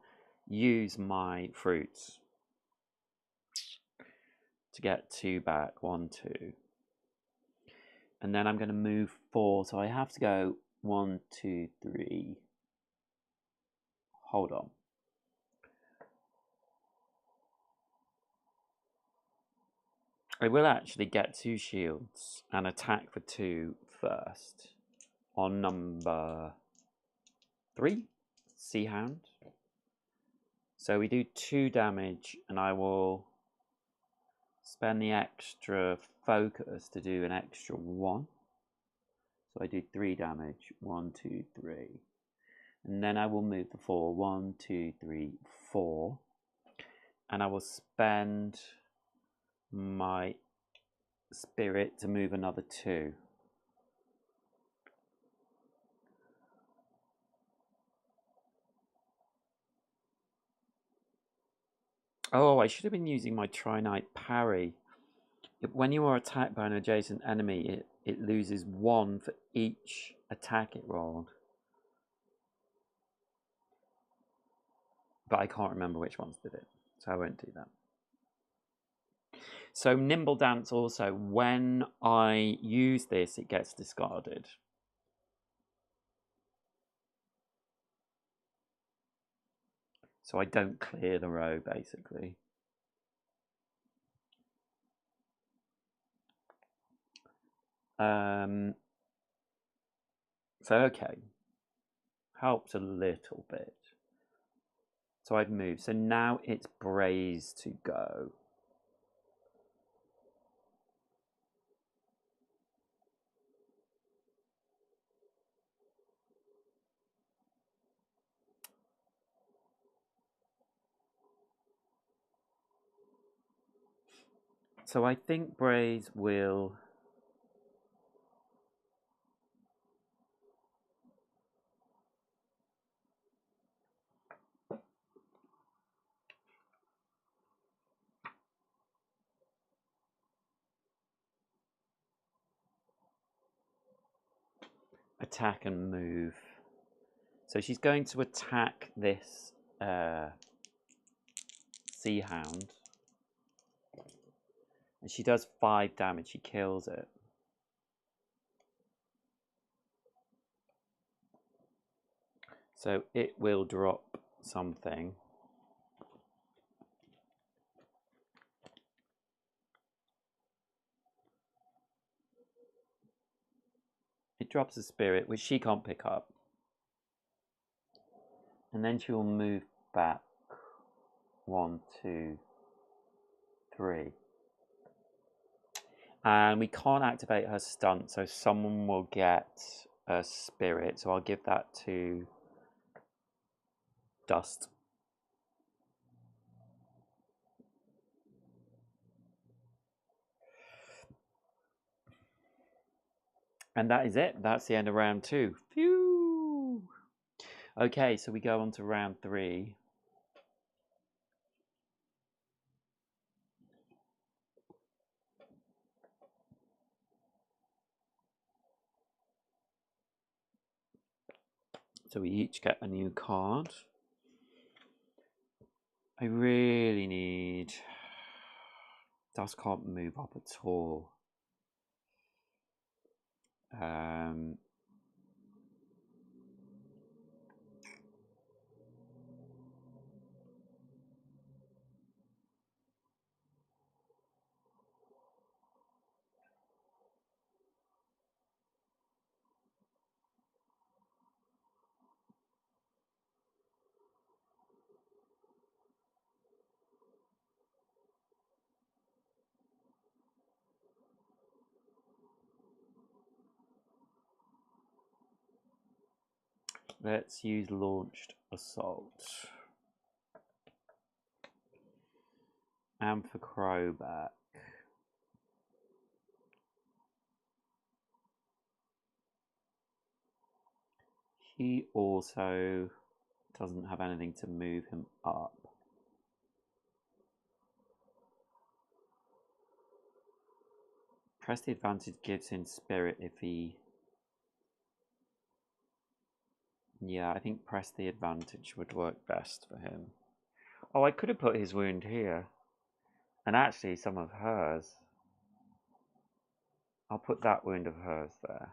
use my fruits to get 2 back. 1, 2. And then I'm going to move 4. So I have to go 1, 2, 3. Hold on. I will actually get 2 shields and attack for 2 first. On number 3, Sea Hound. So we do 2 damage, and I will spend the extra focus to do an extra 1. So I do 3 damage. 1, 2, 3. And then I will move the 4. 1, 2, 3, 4. And I will spend my spirit to move another 2. Oh, I should have been using my Trinite parry. When you are attacked by an adjacent enemy, it loses 1 for each attack it rolled. But I can't remember which ones did it, so I won't do that. So Nimble Dance also, when I use this, it gets discarded. So I don't clear the row, basically. So, okay. Helps a little bit. So I've moved. So now it's Braze to go. So I think Braze will... attack and move. So she's going to attack this Sea Hound. And she does 5 damage. She kills it. So it will drop something. It drops a spirit, which she can't pick up. And then she will move back 1, 2, 3. And we can't activate her stunt, so someone will get a spirit. So I'll give that to Dust. And that is it. That's the end of round 2. Phew! Okay, so we go on to round 3. So we each get a new card. I really need... Dust can't move up at all. Let's use Launched Assault. And for Crowback. He also doesn't have anything to move him up. Press the advantage gives him spirit if he... Yeah, I think press the advantage would work best for him. Oh, I could have put his wound here. And actually some of hers. I'll put that wound of hers there.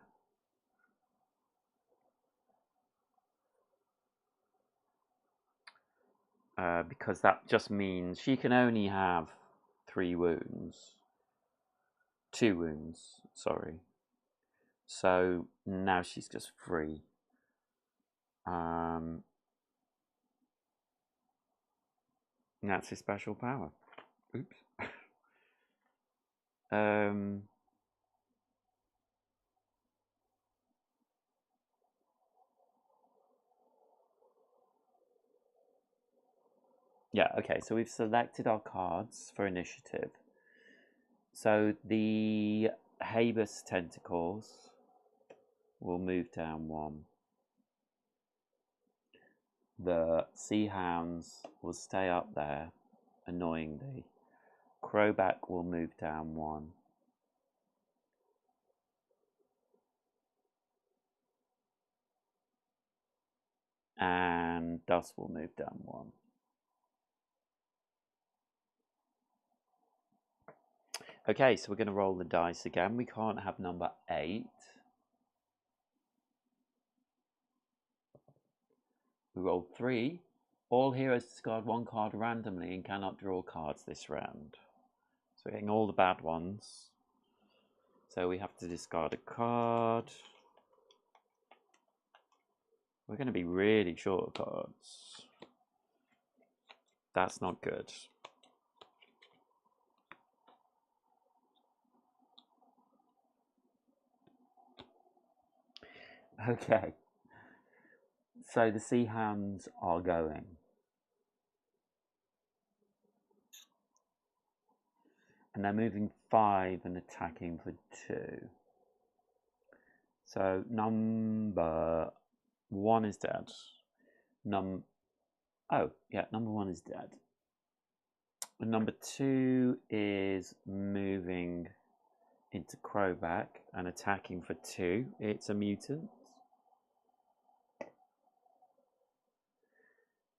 Because that just means she can only have 3 wounds. 2 wounds, sorry. So now she's just free. That's his special power. Oops. Yeah, okay, so we've selected our cards for initiative. So the Habus Tentacles will move down 1. The Sea Hounds will stay up there, annoyingly. Crowback will move down 1. And Dust will move down 1. Okay, so we're going to roll the dice again. We can't have number 8. We rolled 3. All heroes discard 1 card randomly and cannot draw cards this round. So we're getting all the bad ones. So we have to discard a card. We're going to be really short of cards. That's not good. Okay. So the Sea Hounds are going. And they're moving 5 and attacking for 2. So number 1 is dead. Number 1 is dead. And number 2 is moving into Crowback and attacking for 2. It's a mutant.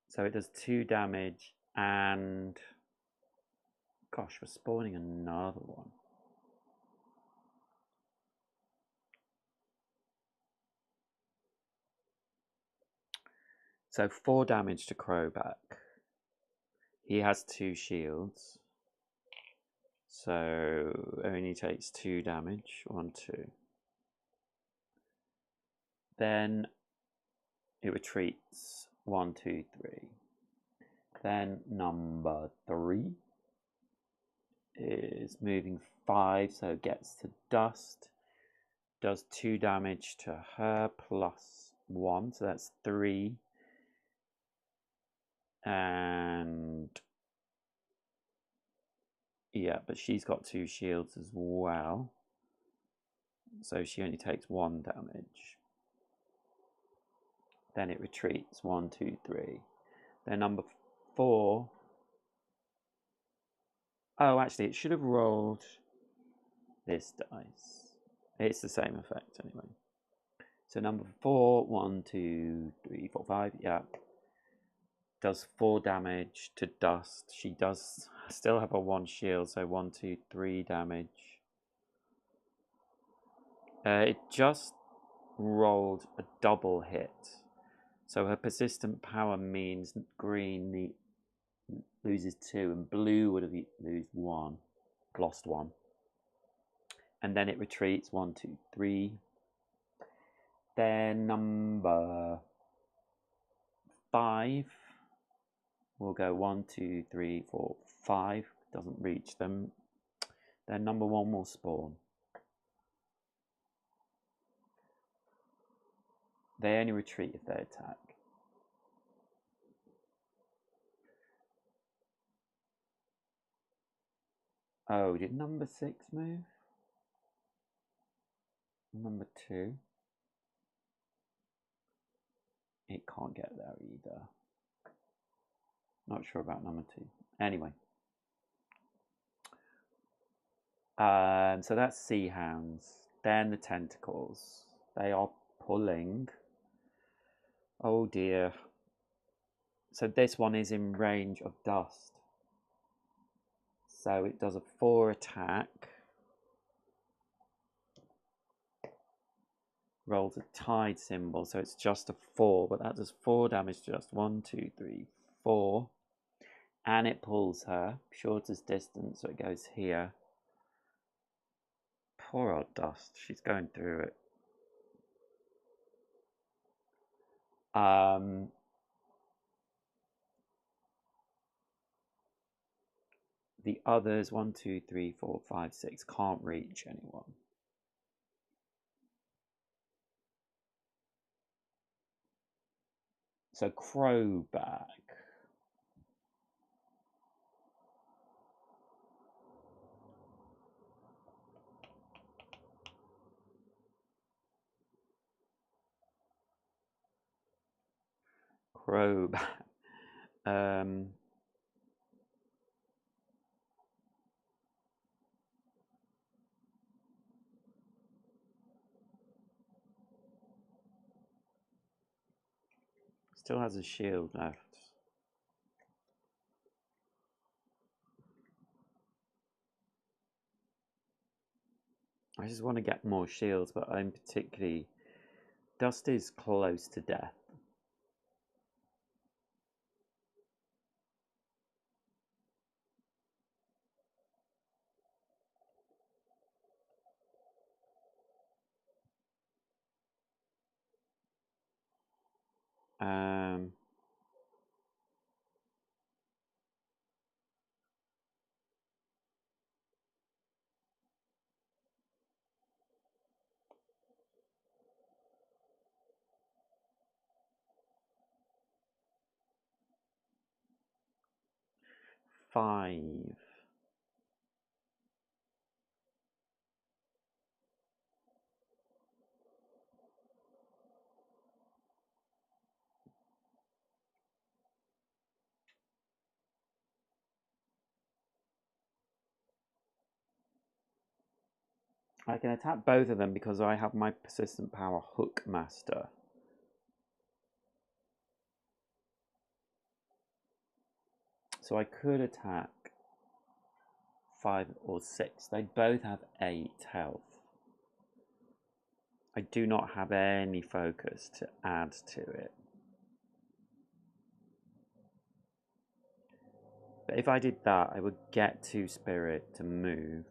So it does 2 damage and... Gosh, we're spawning another one. So 4 damage to Crowback. He has 2 shields. So only takes 2 damage. 1, 2. Then it retreats. 1, 2, 3. Then number 3 is moving 5, so it gets to dust. Does 2 damage to her plus 1, so that's 3. And yeah, but she's got 2 shields as well, so she only takes 1 damage. Then it retreats. 1, 2, 3. Then number 4. Oh, actually, it should have rolled this dice. It's the same effect anyway. So number 4, 1, 2, 3, 4, 5. Yeah. Does 4 damage to dust. She does still have a 1 shield, so 1, 2, 3 damage. It just rolled a double hit. So her persistent power means green loses 2 and blue would have lost 1. And then it retreats. 1, 2, 3. Then number 5 will go 1, 2, 3, 4, 5. Doesn't reach them. Then number 1 will spawn. They only retreat if they attack. Oh, did number 6 move? Number 2? It can't get there either. Not sure about number 2. Anyway. So that's Sea Hounds. Then the tentacles. They are pulling. Oh dear. So this one is in range of dust. So it does a 4 attack. Rolls a tide symbol, so it's just a 4, but that does 4 damage to just 1, 2, 3, 4. And it pulls her. Shortest distance, so it goes here. Poor old dust. She's going through it. The others, 1, 2, 3, 4, 5, 6, can't reach anyone. So Crowback. Crowback. Still has a shield left. I just want to get more shields, but I'm particularly... Dust is close to death. Five. I can attack both of them because I have my persistent power Hook Master. So I could attack 5 or 6. They both have 8 health. I do not have any focus to add to it. But if I did that, I would get 2 spirit to move.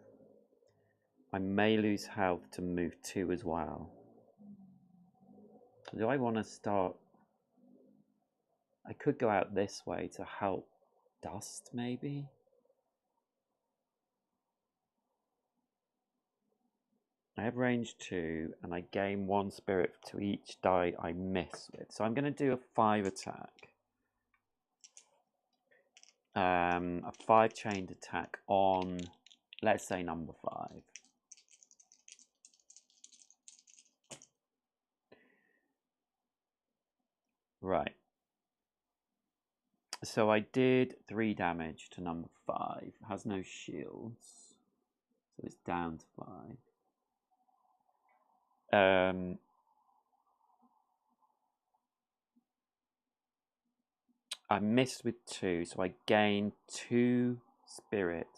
I may lose health to move 2 as well. Do I want to start? I could go out this way to help Dust, maybe? I have range 2, and I gain 1 spirit to each die I miss with. So I'm going to do a 5 attack. A 5 chained attack on, let's say, number 5. Right. So I did 3 damage to number 5. It has no shields. So it's down to 5. I missed with 2, so I gained 2 spirit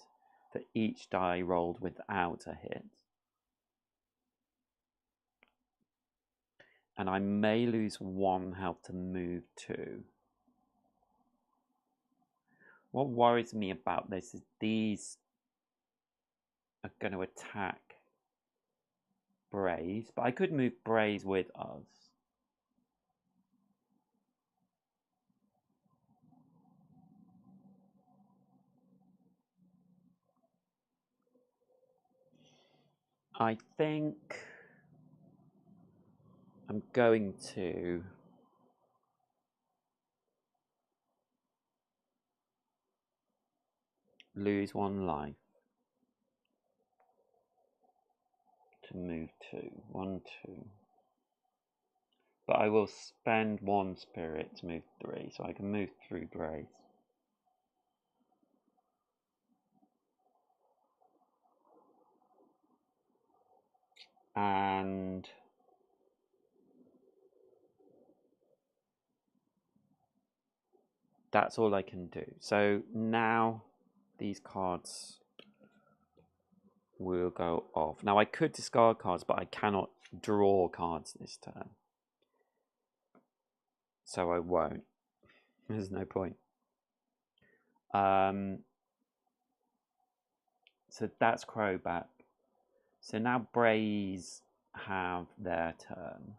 for each die rolled without a hit. And I may lose 1 health to move 2. What worries me about this is these are going to attack Braze, but I could move Braze with us. I think I'm going to lose 1 life to move 2. 1, 2. But I will spend 1 spirit to move 3, so I can move through Braze. And that's all I can do. So now these cards will go off. Now I could discard cards, but I cannot draw cards this turn. So I won't. There's no point. So that's Crowback. So now Braze have their turn.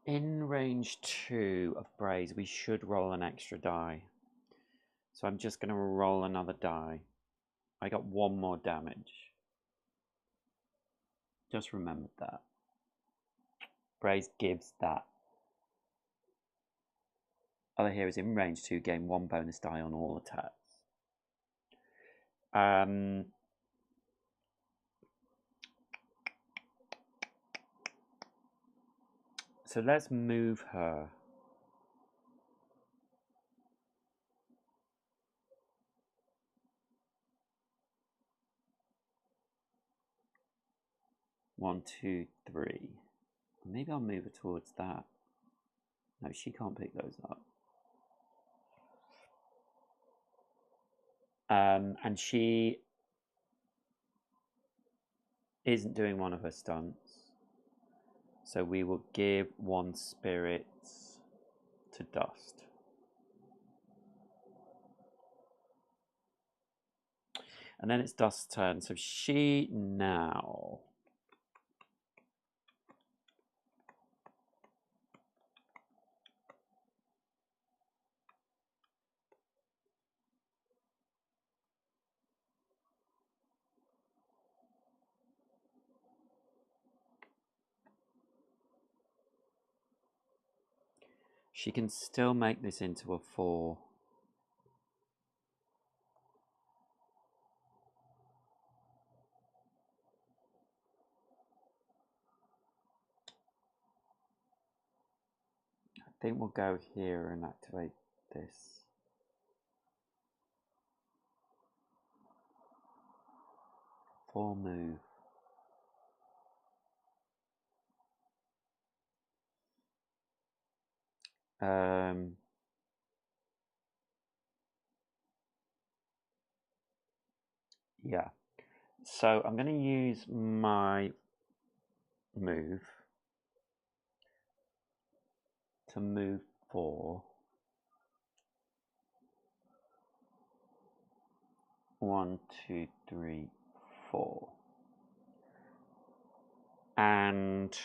In range 2 of Braze, we should roll an extra die. So I'm just going to roll another die. I got 1 more damage. Just remember that. Braze gives that. Other heroes in range 2 gain 1 bonus die on all attacks. So let's move her. One, two, three. Maybe I'll move her towards that. No, she can't pick those up. And she isn't doing one of her stunts. So we will give 1 spirit to Dust. And then it's Dust's turn. So she now... She can still make this into a 4. I think we'll go here and activate this. 4 move. Yeah. So I'm going to use my move to move 4. 1, 2, 3, 4. And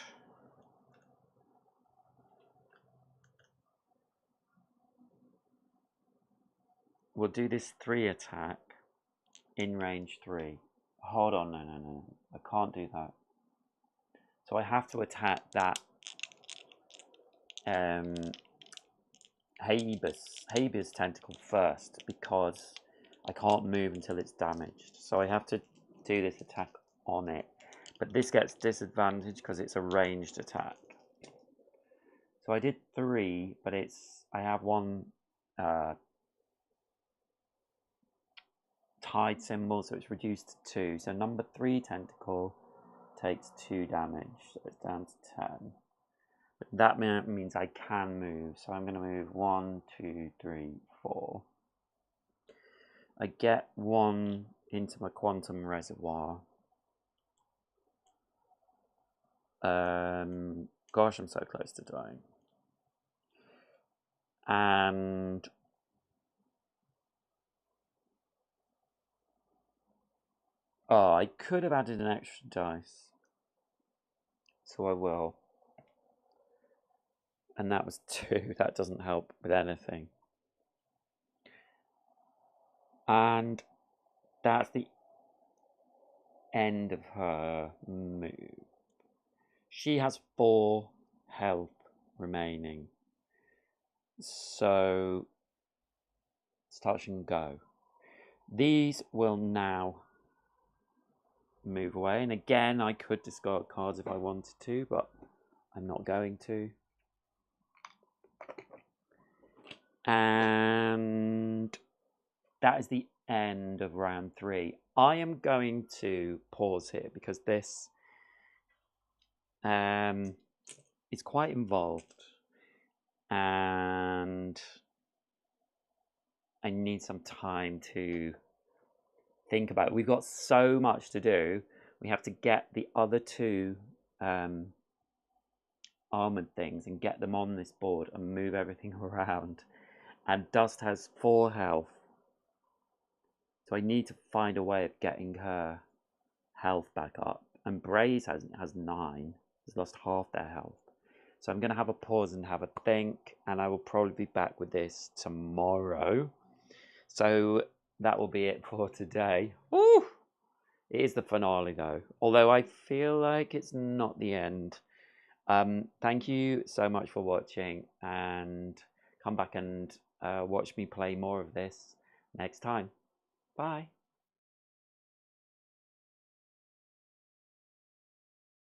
we'll do this 3 attack in range 3. Hold on, no. I can't do that. So I have to attack that Habeas tentacle first because I can't move until it's damaged. So I have to do this attack on it. But this gets disadvantage because it's a ranged attack. So I did 3, but I have 1 tide symbol, so it's reduced to 2. So number 3 tentacle takes 2 damage, so it's down to 10. But that means I can move, so I'm going to move 1, 2, 3, 4. I get 1 into my quantum reservoir. Gosh, I'm so close to dying. And oh, I could have added an extra dice, so I will. And that was 2. That doesn't help with anything. And that's the end of her move. She has 4 health remaining. So it's touch and go. These will now move away. And again, I could discard cards if I wanted to, but I'm not going to. And that is the end of round 3. I am going to pause here because this is quite involved and I need some time to think about it. We've got so much to do. We have to get the other 2 armored things and get them on this board and move everything around. And Dust has 4 health. So I need to find a way of getting her health back up. And Braze has 9. Has lost half their health. So I'm going to have a pause and have a think. And I will probably be back with this tomorrow. So that will be it for today. Woo! It is the finale though. Although I feel like it's not the end. Thank you so much for watching. And come back and watch me play more of this next time. Bye.